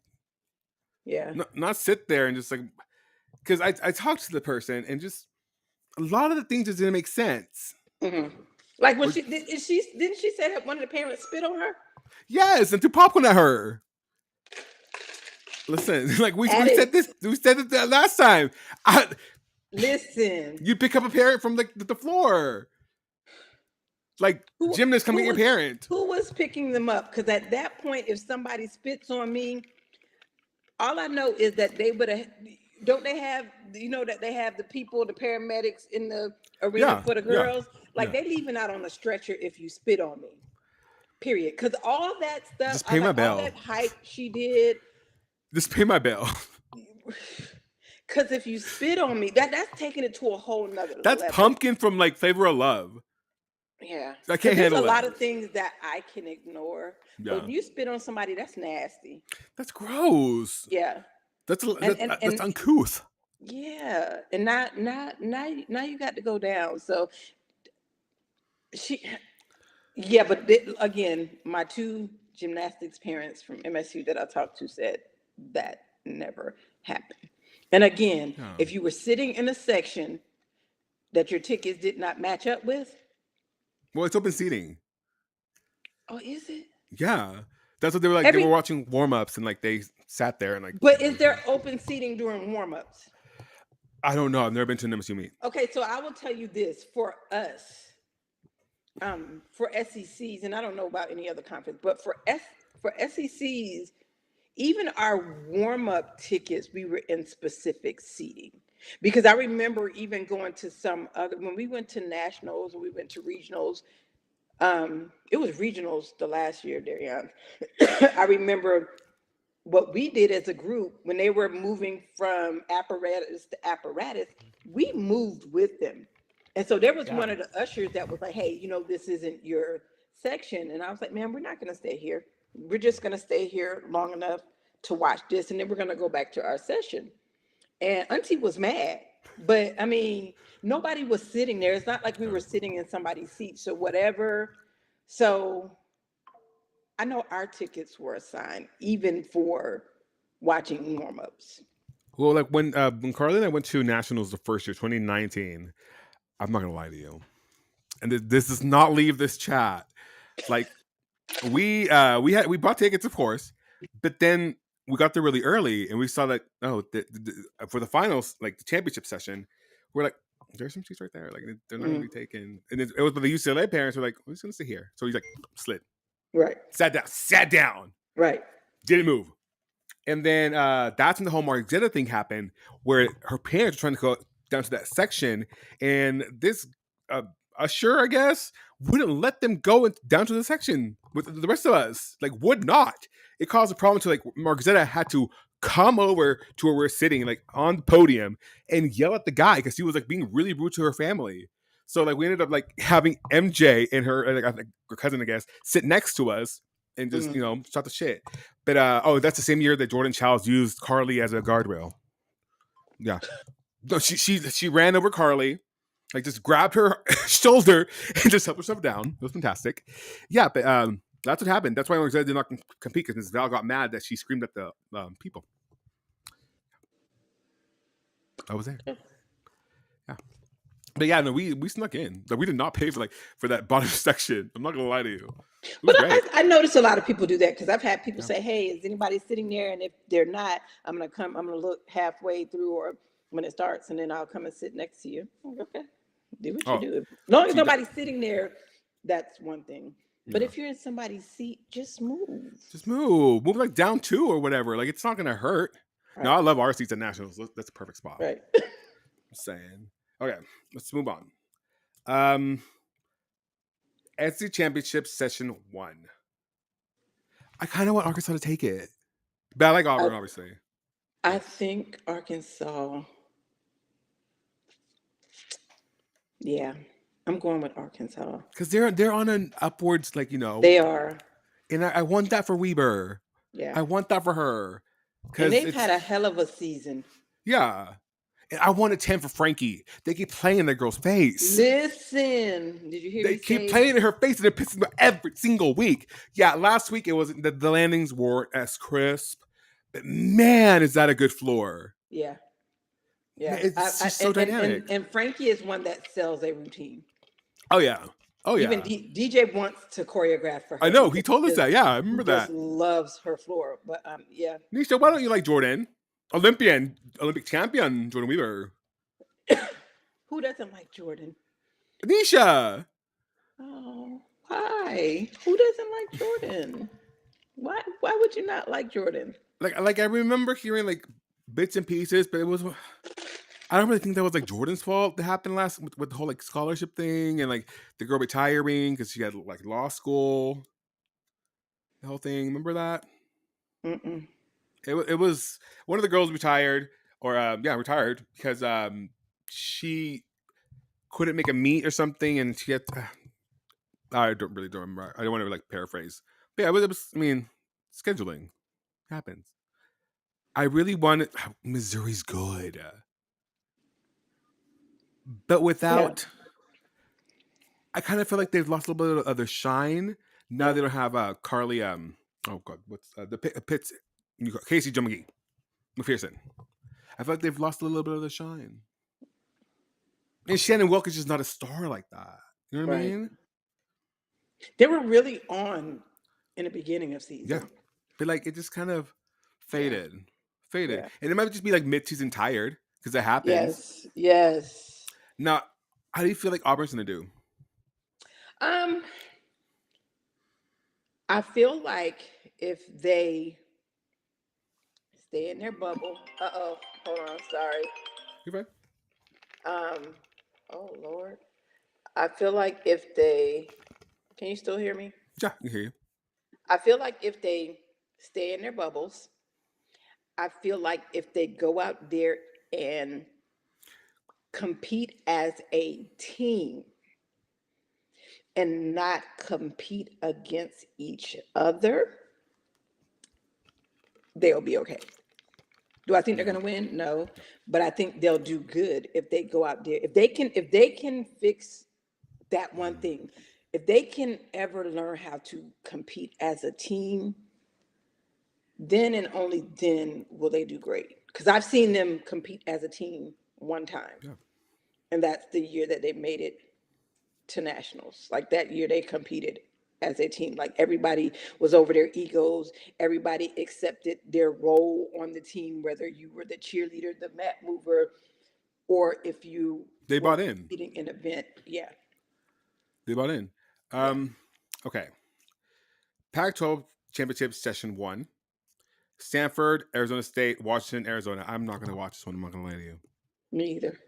Yeah. not sit there and just like, because I talked to the person and just a lot of the things just didn't make sense. Hmm. Like when Or didn't she say that one of the parents spit on her? yes, and threw popcorn at her. Listen, like we said Adex, this, we said it last time. I, listen. you pick up a parent from the floor. Like Who gymnasts come who get your was parent. who was picking them up? Because at that point, if somebody spits on me, all I know is that they would have. Don't they have? That they have the people, the paramedics in the arena Yeah, for the yeah, girls. Like yeah. they leaving out on a stretcher if you spit on me. Period. Because all that stuff, Just I pay my like all bill. that hype she did. Just pay my bill. Because if you spit on me, that's taking it to a whole nother That's level. pumpkin from like Flavor of Love. Yeah. I Because can't there's a handle it. lot of things that I can ignore, but Yeah, when you spit on somebody, that's nasty. that's gross. Yeah. That's And uncouth. yeah, and now you got to go down. So she, yeah, but again, my two gymnastics parents from MSU that I talked to said that never happened. And again, Yeah. if you were sitting in a section that your tickets did not match up with, Well, it's open seating. oh, is it? Yeah, that's what they were like. They were Every, watching warm ups and like they sat there and like. but is there open seating during warm-ups? I don't know. I've never been to an MSU meet. Okay, so I will tell you this for us, for SECs, and I don't know about any other conference, but for SECs, even our warm-up tickets, we were in specific seating. Because I remember even going to some other when we went to nationals or we went to regionals, it was regionals the last year, Darian. I remember what we did as a group when they were moving from apparatus to apparatus, we moved with them. And so there was Yeah. one of the ushers that was like, hey, this isn't your section. And I was like, man, we're not going to stay here. We're just going to stay here long enough to watch this. And then we're going to go back to our session. And Auntie was mad. But I mean, nobody was sitting there. It's not like we were sitting in somebody's seat. So whatever. So I know our tickets were assigned, even for watching warm ups. Well, like when Carly and I went to nationals the first year, 2019. I'm not gonna lie to you, and this does not leave this chat. Like we bought tickets, of course, but then we got there really early, and we saw that for the finals, like the championship session, we're like, there's some seats right there, like they're not gonna Mm, be taken. And it was, but the UCLA parents were like, we're just gonna sit here. So he's like, slid, right, sat down, right. didn't move. And then that's when the whole Margetta thing happened, where her parents were trying to go down to that section, and this uh, usher, I guess, wouldn't let them go down to the section with the rest of us. Like, would not. It caused a problem to like Margetta had to come over to where we're sitting, like on the podium, and yell at the guy because he was like being really rude to her family. So like we ended up like having MJ and her, like, her cousin, I guess, sit next to us and just Mm. shot the shit. But that's the same year that Jordan Childs used Carly as a guardrail. Yeah, no, she ran over Carly, like just grabbed her shoulder and just helped herself down. It was fantastic. Yeah, but that's what happened. That's why Alexander did not compete, because Ms. Val got mad that she screamed at the people. I was there. Yeah. But yeah, no, we snuck in. Like, we did not pay for that bottom section. I'm not gonna lie to you. It was But great. I notice a lot of people do that because I've had people Yeah. say, hey, is anybody sitting there? And if they're not, I'm going to look halfway through or when it starts, and then I'll come and sit next to you. Okay, do what you Oh, do. As long as see that? nobody's sitting there, that's one thing. But Yeah. if you're in somebody's seat, just move. Just move like down two or whatever. Like, it's not gonna hurt. No, Right, I love our seats at Nationals. That's a perfect spot. right. Just saying. Okay, let's move on. Um, SC Championship Session 1. I kind of want Arkansas to take it, but I like I, Auburn, obviously. I think Arkansas, yeah, I'm going with Arkansas. Because they're on an upwards, like, They are, and I want that for Weber. yeah. I want that for her. And Because they've it's, had a hell of a season. yeah. And I want a 10 for Frankie. They keep playing in that girl's face. Listen, did you hear They me keep say? playing in her face, and it pisses me off every single week. Yeah, last week it was the landings weren't as crisp, but man, is that a good floor? Yeah, Man, yeah. it's just so dynamic. And Frankie is one that sells a routine. Oh yeah, oh Even yeah. DJ wants to choreograph for I her know he because told us that. Yeah, I he remember just that. loves her floor. But yeah. Nisha, why don't you like Jordan? Olympic champion Jordan Weaver. Who doesn't like Jordan? Nisha, Oh, why? Who doesn't like Jordan? Why would you not like Jordan? like I remember hearing like bits and pieces, but it was. I don't really think that was like Jordan's fault that happened last with the whole like scholarship thing and like the girl retiring because she had like law school. The whole thing. Remember that? Mm-mm. It was one of the girls retired, or retired because she couldn't make a meet or something, and she had. I don't remember. I don't want to like paraphrase. But yeah, it was. I mean, scheduling happens. I really wanted Missouri's good, but Yeah, without. I kind of feel like they've lost a little bit of their shine. Now yeah. they don't have Carly. Oh god, what's Pitts? Casey Jumagi McPherson. I feel like they've lost a little bit of the shine. And Shannon Wilkins is not a star like that. You know what I Right. mean? They were really on in the beginning of Yeah. season. But like it just kind of Yeah. faded. Faded. Yeah. And it might just be like mid-season tired, because that happens. Yes. Yes. Now, how do you feel like Auburn's gonna do? Um, I feel like if they stay in their bubble. Uh-oh. Hold on, sorry. You fine? Um, oh Lord. I feel like if they can you still hear me? Yeah, I can hear you. I feel like if they stay in their bubbles, I feel like if they go out there and compete as a team and not compete against each other, they'll be okay. Do I think they're Yeah. going to win? No, Yeah. but I think they'll do good if they go out there. If they can fix that one thing, if they can ever learn how to compete as a team, then and only then will they do great. Because I've seen them compete as a team one time, Yeah. and that's the year that they made it to nationals. Like that year, they competed as a team. Like everybody was over their egos. Everybody accepted their role on the team, whether you were the cheerleader, the mat mover, or if you They were bought in. competing in an event. Yeah, They bought in. yeah, Okay. Pac-12 championship session 1. Stanford, Arizona State, Washington, Arizona. I'm not going to watch this one. I'm not going to lie to you. me either.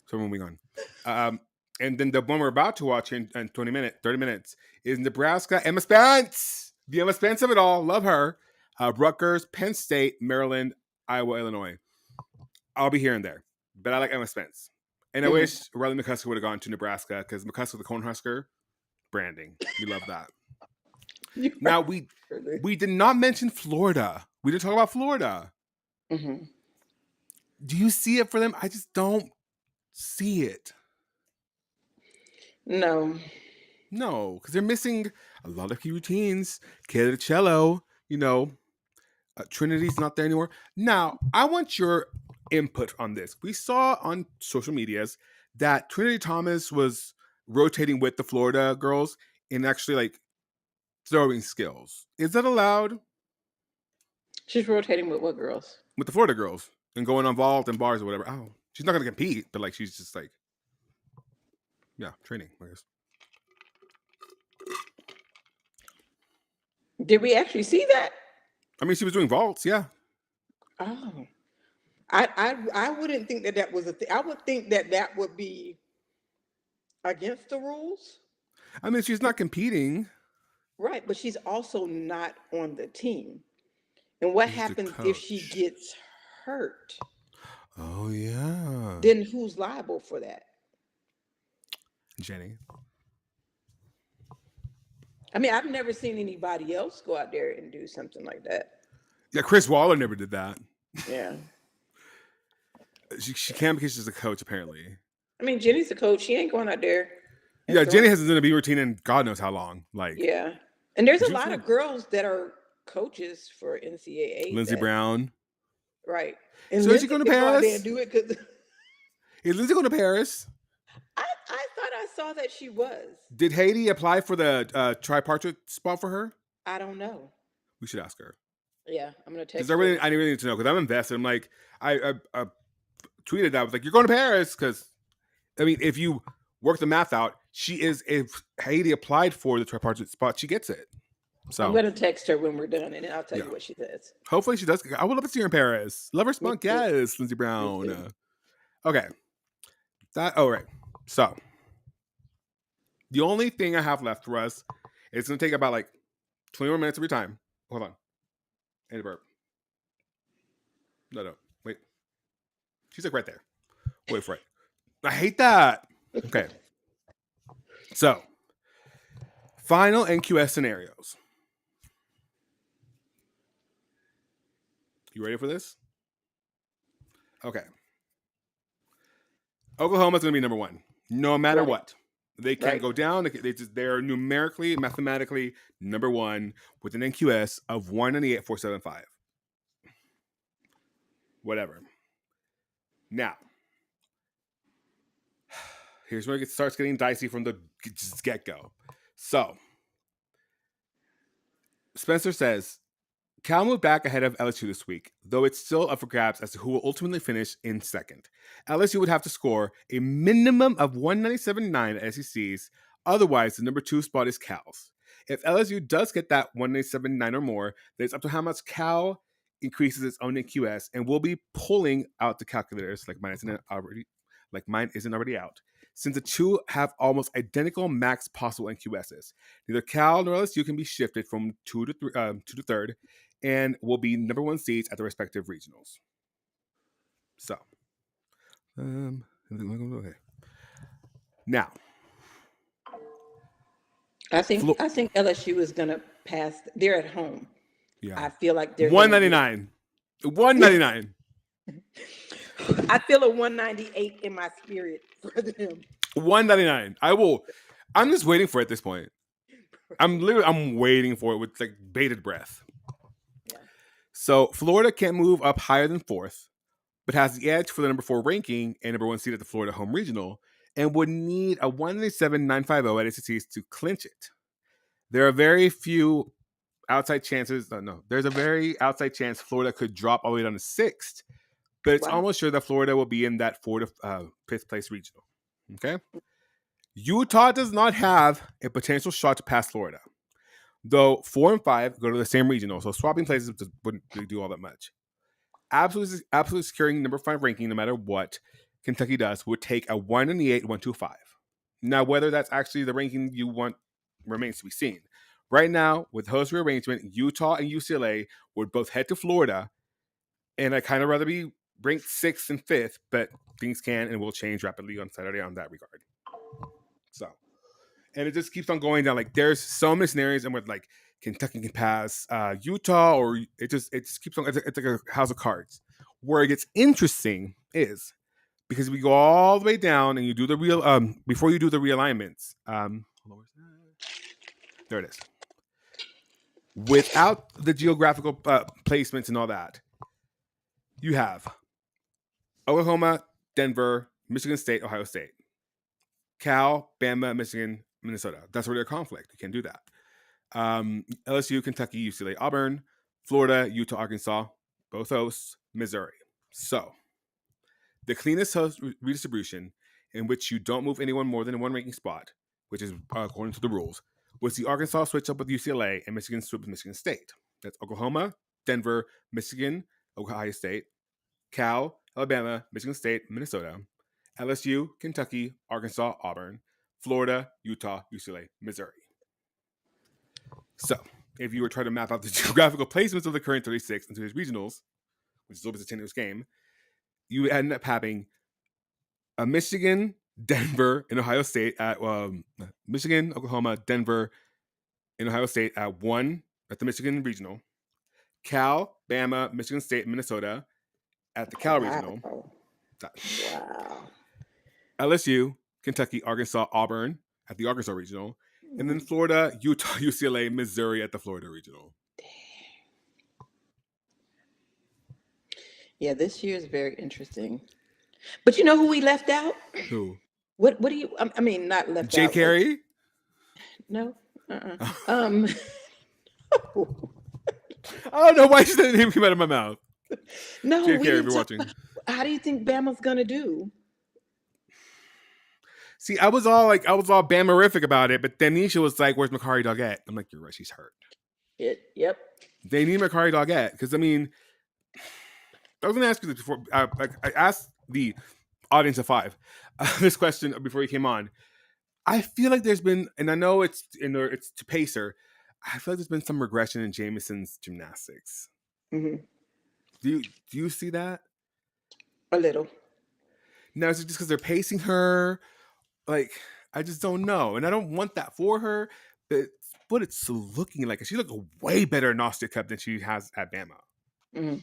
So moving on. And then the one we're about to watch in 30 minutes is Nebraska, Emma Spence. The Emma Spence of it all. Love her. Rutgers, Penn State, Maryland, Iowa, Illinois. I'll be here and there. But I like Emma Spence. And I Mhm. wish Riley McCusker would have gone to Nebraska because McCusker the Cornhusker, branding. We love that. You are Now, we crazy. we did not mention Florida. We didn't talk about Florida. Mhm. Do you see it for them? I just don't see it. No, No, because they're missing a lot of key routines. Kid cello, Trinity's not there anymore. Now, I want your input on this. We saw on social medias that Trinity Thomas was rotating with the Florida girls in actually like throwing skills. Is that allowed she's rotating with what girls? with the Florida girls and going on vault and bars or whatever? Oh, she's not going to compete, but like she's just like, yeah, training, I guess. Did we actually see that? I mean, she was doing vaults, yeah. Oh, I wouldn't think that that was a thing. I would think that that would be against the rules. I mean, she's not competing. Right, but she's also not on the team. And what She's the happens if she coach. gets hurt? Oh yeah, Then who's liable for that? Jenny. I mean, I've never seen anybody else go out there and do something like that. Yeah, Chris Waller never did that. Yeah. She can because she's a coach, apparently. I mean, Jenny's a coach. She ain't going out there and Yeah, Jenny throwing. hasn't done a B routine in God knows how long. Like, Yeah. And there's a she was lot good. of girls that are coaches for NCAA Lindsey that, Brown. right. And So is she Lindsay going to can go out there and Paris? do it because Is Lindsay going to Paris? I thought I saw that she was. Did Haiti apply for the tripartite spot for her? I don't know. We should ask her. Yeah, I'm gonna Because text her. I really need to know because I'm invested. I'm like, I tweeted that. I was like, you're going to Paris because, I mean, if you work the math out, she is, if Haiti applied for the tripartite spot, she gets it. I'm So, gonna text her when we're done, and then I'll tell yeah. you what she says. Hopefully she does. I would love to see her in Paris. Love her Me spunk. too. Yes, Lindsey Me Brown. too. Okay. Right. So, the only thing I have left for us is going to take about like 20 more minutes of your time. Hold on. And a burp. No. Wait. She's like right there. Wait for it. I hate that. Okay. So, final NQS scenarios. You ready for this? Okay. Oklahoma's going to be number 1, no matter Right. what. They can't Right. go down. They're numerically, mathematically number 1 with an NQS of 198.475. Whatever. Now, here's where it starts getting dicey from the get-go. So, Spencer says, Cal moved back ahead of LSU this week, though it's still up for grabs as to who will ultimately finish in second. LSU would have to score a minimum of 197.9 at SECs, otherwise the number 2 spot is Cal's. If LSU does get that 197.9 or more, then it's up to how much Cal increases its own NQS, and we'll be pulling out the calculators like mine isn't already out, since the two have almost identical max possible NQSs. Neither Cal nor LSU can be shifted from 2 to 3rd, and will be number 1 seeds at the respective regionals. So, Okay. Now, I think LSU is gonna pass. They're at home. yeah, I feel like they're gonna get. 199, 199, I feel a 198 in my spirit for them. 199. I will. I'm just waiting for it at this point. I'm waiting for it with like bated breath. Yeah. So Florida can't move up higher than fourth, but has the edge for the number 4 ranking and number 1 seed at the Florida home regional, and would need a 197.950 at ACTs to clinch it. There are very few outside chances. No, there's a very outside chance Florida could drop all the way down to sixth, but it's Wow. almost sure that Florida will be in that 4th to 5th place regional. Okay. Utah does not have a potential shot to pass Florida, though 4 and 5 go to the same regional, so swapping places wouldn't really do all that much. Absolutely securing number 5 ranking, no matter what Kentucky does, would take a 198, 125. Now, whether that's actually the ranking you want remains to be seen. Right now, with host rearrangement, Utah and UCLA would both head to Florida, and I kind of rather be ranked 6th and 5th, but things can and will change rapidly on Saturday on that regard. So, and it just keeps on going down. Like, there's so many scenarios, and with like Kentucky can pass Utah, or it just keeps on. It's like a house of cards. Where it gets interesting is because we go all the way down, and you do the real before you do the realignments. There it is. Without the geographical placements and all that, you have Oklahoma, Denver, Michigan State, Ohio State, Cal, Bama, Michigan, Minnesota. That's where their conflict. You can't do that. LSU, Kentucky, UCLA, Auburn, Florida, Utah, Arkansas, both hosts, Missouri. So, the cleanest host redistribution, in which you don't move anyone more than one ranking spot, which is according to the rules, was the Arkansas switch up with UCLA and Michigan switch with Michigan State. That's Oklahoma, Denver, Michigan, Ohio State, Cal, Alabama, Michigan State, Minnesota, LSU, Kentucky, Arkansas, Auburn, Florida, Utah, UCLA, Missouri. So, if you were trying to map out the geographical placements of the current 36 into his regionals, which is always a tenuous game, you would end up having a Michigan, Denver, and Ohio State at Michigan, Oklahoma, Denver, and Ohio State at 1 at the Michigan regional, Cal, Bama, Michigan State, Minnesota at the Cal regional, Wow. Wow. LSU, Kentucky, Arkansas, Auburn at the Arkansas regional, and then Florida, Utah, UCLA, Missouri at the Florida regional. Yeah, this year is very interesting. But you know who we left out? Who? What do you? I mean, not left Jay out. Like, Carey? no. Um. I don't know why that name came out of my mouth. No, Jay we Carey, if didn't you're talk watching. about. How do you think Bama's gonna do? See, I was all Bamarific about it, but then Nisha was like, "Where's Makari Doggett?" I'm like, "You're right, she's hurt." Yep. They need Makari Doggett because I mean, I was going to ask you this before. I asked the audience of 5 this question before you came on. I feel like there's been, and I know it's to Pacer. I feel like there's been some regression in Jameson's gymnastics. Mm-hmm. Do you see that? A little. Now, is it just because they're pacing her? Like, I just don't know, and I don't want that for her. But what it's looking like, she looked way better in Gnostic Cup than she has at Bama. Mm-hmm.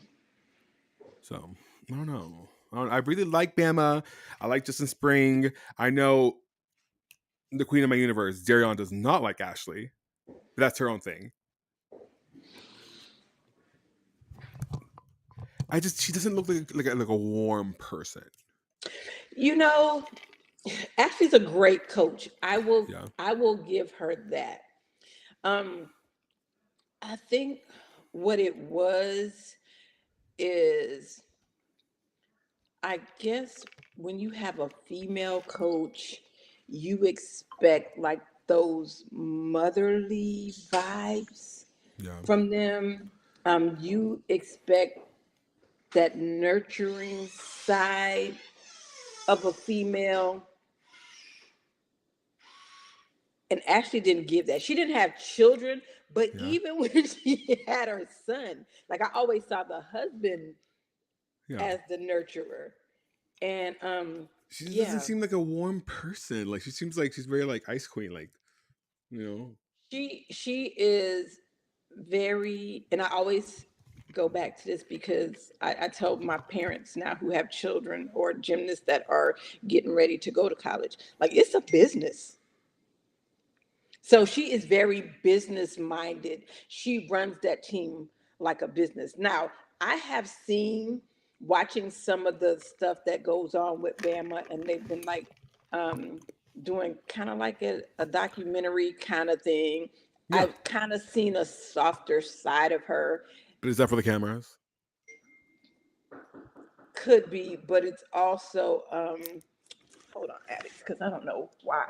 So I don't know. I really like Bama. I like Justin Spring. I know the queen of my universe, Darion, does not like Ashley. But that's her own thing. She doesn't look like a warm person. You know, Ashley's a great coach. Yeah. I will give her that. Um, I think what it was is, I guess when you have a female coach, you expect like those motherly vibes Yeah. from them. You expect that nurturing side of a female, and Ashley didn't give that. She didn't have children, but Yeah. even when she had her son, like I always saw the husband Yeah. as the nurturer. And She just doesn't Yeah. seem like a warm person. Like she seems like she's very like ice queen. Like you know. She is very, and I always go back to this because I tell my parents now who have children or gymnasts that are getting ready to go to college, like it's a business. So she is very business minded. She runs that team like a business. Now, I have seen watching some of the stuff that goes on with Bama, and they've been like um, doing kind of like a documentary kind of thing. Yeah. I've kind of seen a softer side of her. But is that for the cameras? Could be, but it's also hold on, Adex, because I don't know why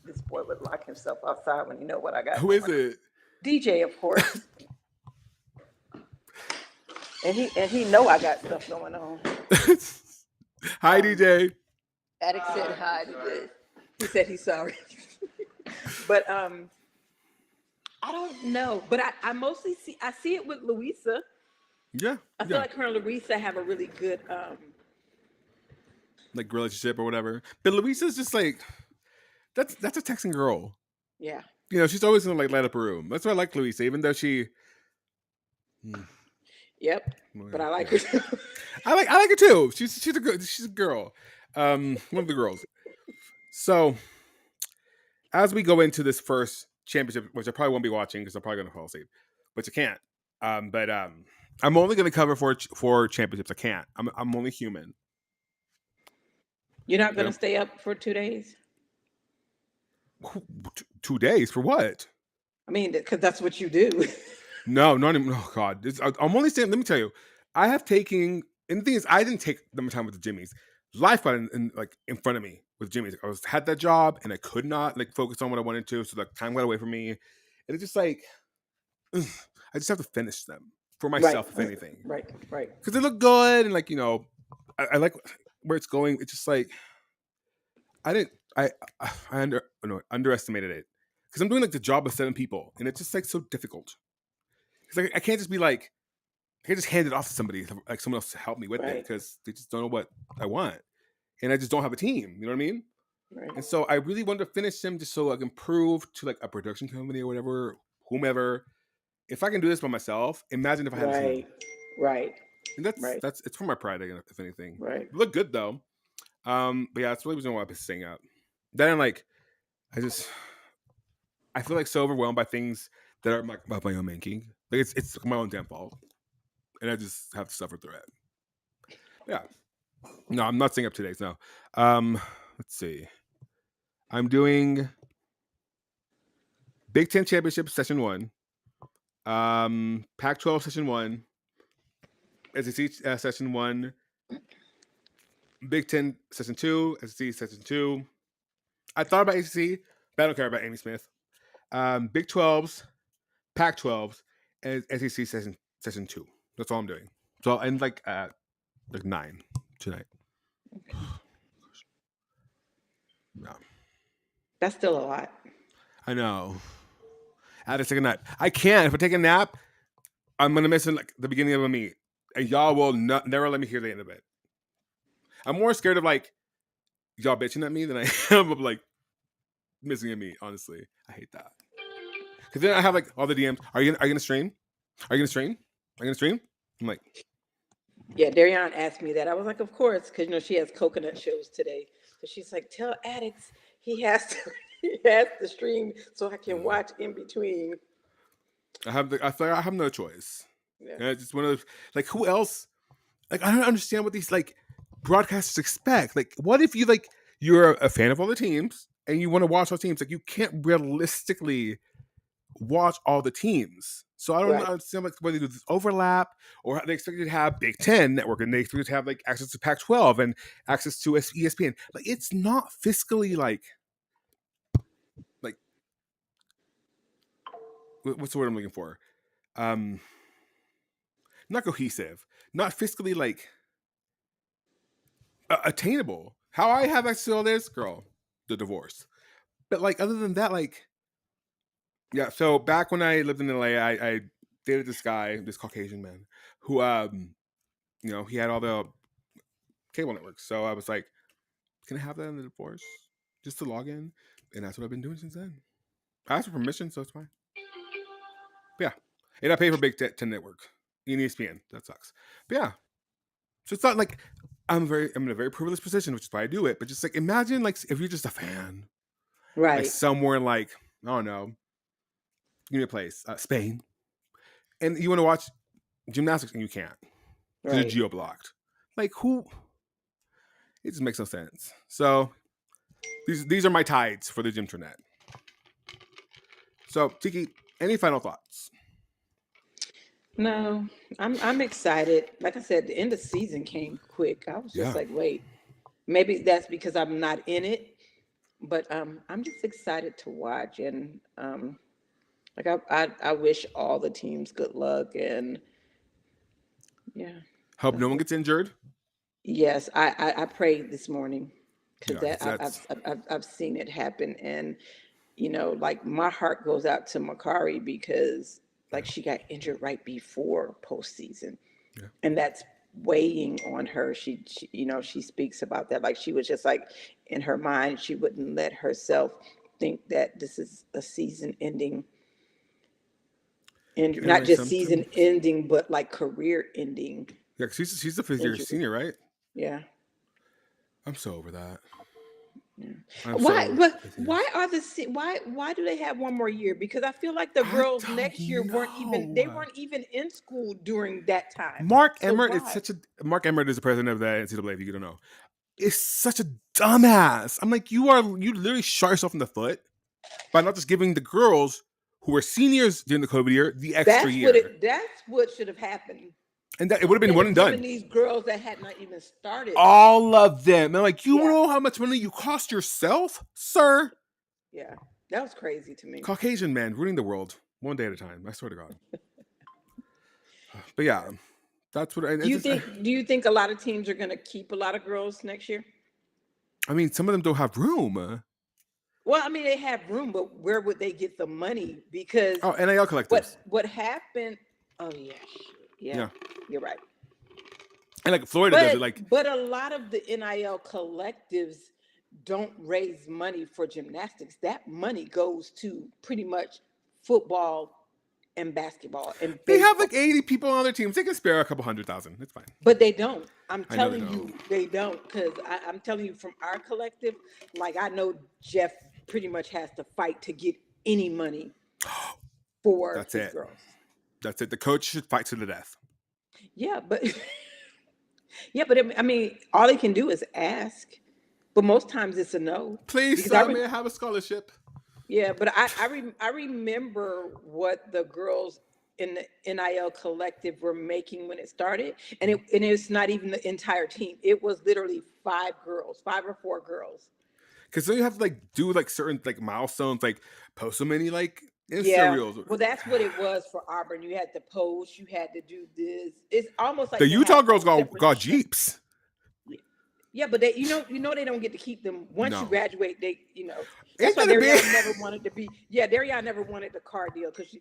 this boy would lock himself outside when you know what I got Who is going on. it? DJ, of course. And he know I got stuff going on. Hi, Um, DJ. Addix said hi today. He said he's sorry. But I don't know. But I mostly see it with Louisa. Yeah, I feel yeah. like her and Louisa have a really good Like relationship or whatever. But Luisa's just like that's a Texan girl. yeah. You know, she's always gonna like light up a room. That's why I like Louisa, even though she. Hmm, Yep. well, But yeah, I like yeah. her too. I like her too. She's a girl. One of the girls. So as we go into this first championship, which I probably won't be watching because I'm probably gonna fall asleep, which I can't. But I'm only gonna cover four championships. I can't. I'm only human. You're not You gonna know, stay up for 2 days? 2 days for what? I mean, because that's what you do. No, not even. Oh God, I'm only saying. Let me tell you, I have taken. And the thing is, I didn't take the time with the Jimmys. Life got like in front of me with Jimmys. Had that job and I could not like focus on what I wanted to. So like time got away from me, and it's just like ugh, I just have to finish them for Right. myself, if anything, Right. Right. because they look good and like I like where it's going. It's just like I didn't. I underestimated it because I'm doing like the job of 7 people, and it's just like so difficult. Because I can't just be like I can just hand it off to somebody, like someone else to help me with it, Right. because they just don't know what I want, and I just don't have a team. You know what I mean? Right. And so I really wanted to finish them just so I can prove to like a production company or whatever, whomever, if I can do this by myself. Imagine if I had a team. Right. Right. And that's Right. that's it's for my pride, if anything. Right. Look good though. But yeah, that's the reason why I've been staying up. Then like I just I feel like so overwhelmed by things that are about my own making. Like it's my own damn fault, and I just have to suffer through it. Yeah. No, I'm not staying up 2 days. No. Let's see. I'm doing Big Ten Championship Session 1, Pac-12 Session 1, SEC Session 1, Big Ten Session 2, SEC Session 2. I thought about ACC, but I don't care about Amy Smith. Big 12s, Pac-12s, and SEC Session 2. That's all I'm doing. So I'll end like at like 9 tonight. Yeah, That's still a lot. I know. I had to take a nap. I can't. If I take a nap, I'm gonna miss like the beginning of a meet, and y'all will never let me hear the end of it. I'm more scared of like y'all bitching at me than I am of like missing a meet. Honestly, I hate that because then I have like all the DMs. Are you gonna stream? Are you gonna stream? Are you gonna stream? I'm like, Yeah, Darian asked me that. I was like, of course, because she has coconut shows today. So she's like, tell Addicts he has to he has to stream so I can watch in between. I feel like I have no choice. Yeah. And it's just one of those, like who else? Like I don't understand what these like broadcasters expect. Like, what if you're a fan of all the teams and you want to watch all teams? Like, you can't realistically watch all the teams. So I don't Right. understand like whether they do this overlap or they expect you to have Big Ten Network and they expect you to have like access to Pac-12 and access to ESPN. Like, it's not fiscally like what's the word I'm looking for? Um, Not cohesive, not fiscally like attainable. How I have access to all this, girl, the divorce. But like other than that, like yeah. So back when I lived in LA, I dated this guy, this Caucasian man, who he had all the cable networks. So I was like, Can I have that in the divorce? Just to log in? And that's what I've been doing since then. I asked for permission, so it's fine. But yeah. And I pay for Big Ten Network. In ESPN. That sucks. But yeah. So it's not like I'm in a very privileged position, which is why I do it. But just like imagine like if you're just a fan. Like Right. somewhere like, I don't know, give me a place, Spain. And you want to watch gymnastics and you can't. Because Right. you're geo blocked. Like who? It just makes no sense. So these are my tides for the Gymternet. So Tiki, any final thoughts? No, I'm excited. Like I said, the end of the season came quick. I was just Yeah. like, wait, maybe that's because I'm not in it, but I'm just excited to watch. And like I wish all the teams good luck. And yeah, Hope no that's one it. gets injured. Yes, I prayed this morning because Yeah, because that that's I've seen it happen. And like my heart goes out to Makari because yeah, like she got injured right before postseason, yeah. and that's weighing on her. She she speaks about that, like she was just like in her mind she wouldn't let herself think that this is a season ending injury, And not like just season sometimes, ending but like career ending yeah, 'cause she's a fifth year injury. senior, right? Yeah. I'm so over that. Yeah. I'm so Why? over But fifth why years. are why do they have one more year? Because I feel like the I girls don't next year they know. weren't even in school during that time. Mark So Emmert is why? such a Mark Emmert is the president of the NCAA. If you don't know, is such a dumbass. I'm like, you literally shot yourself in the foot by not just giving the girls who were seniors during the COVID year the extra year, That's what should have happened. and that it would have been Instead one of and giving done. these girls that had not even started. All of them. And I'm like, you Yeah. know how much money you cost yourself, sir? Yeah. That was crazy to me. Caucasian man ruining the world one day at a time. I swear to God. But yeah, that's what Do it's you just. think a lot of teams are going to keep a lot of girls next year? I mean, some of them don't have room. Well, I mean, they have room, but where would they get the money? Because Oh, NIL collectives. what happened? Oh yeah, yeah, Yeah, you're right. and like Florida does it. But Like but a lot of the NIL collectives don't raise money for gymnastics. That money goes to pretty much football and basketball and they have baseball. like 80 people on their teams. They can spare a couple 100,000. It's fine. But they don't. I'm I know they telling don't. you, they don't. Because I'm telling you from our collective, like I know Jeff pretty much has to fight to get any money for That's his it. girls. That's it. The coach should fight to the death. Yeah, but yeah, but I mean, all they can do is ask. But most times it's a no. Please, Because son, may I have a scholarship? yeah, but I remember what the girls in the NIL collective were making when it started, and it's not even the entire team. It was literally five girls, five or four girls. Because then you have to like do like certain like milestones, like post so many like Insta Yeah, reels. well, that's what it was for Auburn. You had to post, you had to do this. It's almost The like they have Utah girls different got strengths. Jeeps. Yeah, but they, they don't get to keep them once you No. graduate. That's Ain't why that a bit? Darian never wanted to be. Yeah, Darian never wanted the car deal because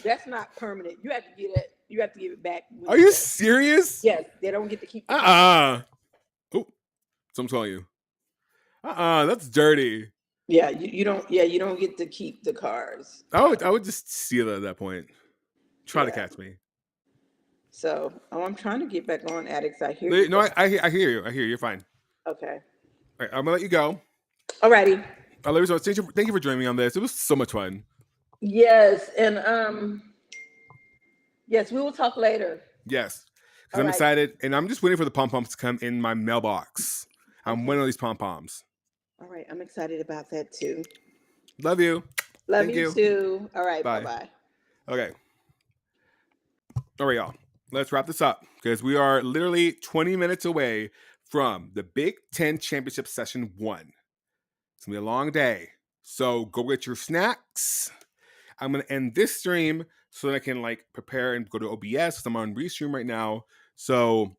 that's not permanent. You have to get it. You have to give it back when Are you're you done. serious? Yes, they don't get to keep the car. Oh, so I'm telling you. That's dirty. Yeah, you don't. Yeah, you don't get to keep the cars. I would just steal it at that point. Try to Yeah. catch me. So, I'm trying to get back on Adex. I hear you, No, but I hear you. I hear you. You're fine. okay. All right, I'm gonna let you go. Alrighty. Thank you for joining me on this. It was so much fun. Yes, and yes, we will talk later. Yes, because All I'm right. excited, and I'm just waiting for the pom poms to come in my mailbox. I'm Okay. waiting on these pom poms. All right. I'm excited about that too. Love you. Love Thank you you. too. All right. Bye Bye. bye. Okay. All right, y'all. Let's wrap this up because we are literally 20 minutes away from the Big Ten Championship Session 1. It's going to be a long day. So go get your snacks. I'm going to end this stream so that I can like prepare and go to OBS because I'm on Restream right now. So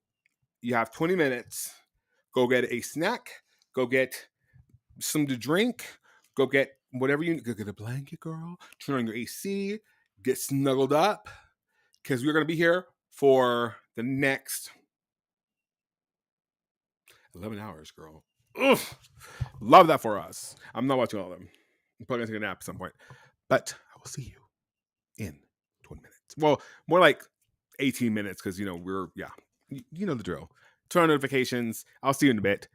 you have 20 minutes. Go get a snack. Go get some to drink. Go get whatever you need. Go get a blanket, girl. Turn on your AC. Get snuggled up because we're going to be here for the next 11 hours, girl. Ugh, love that for us. I'm not watching all of them. I'm probably gonna take a nap at some point. But I will see you in 20 minutes. Well, more like 18 minutes because we're, yeah, you know the drill. Turn on notifications. I'll see you in a bit.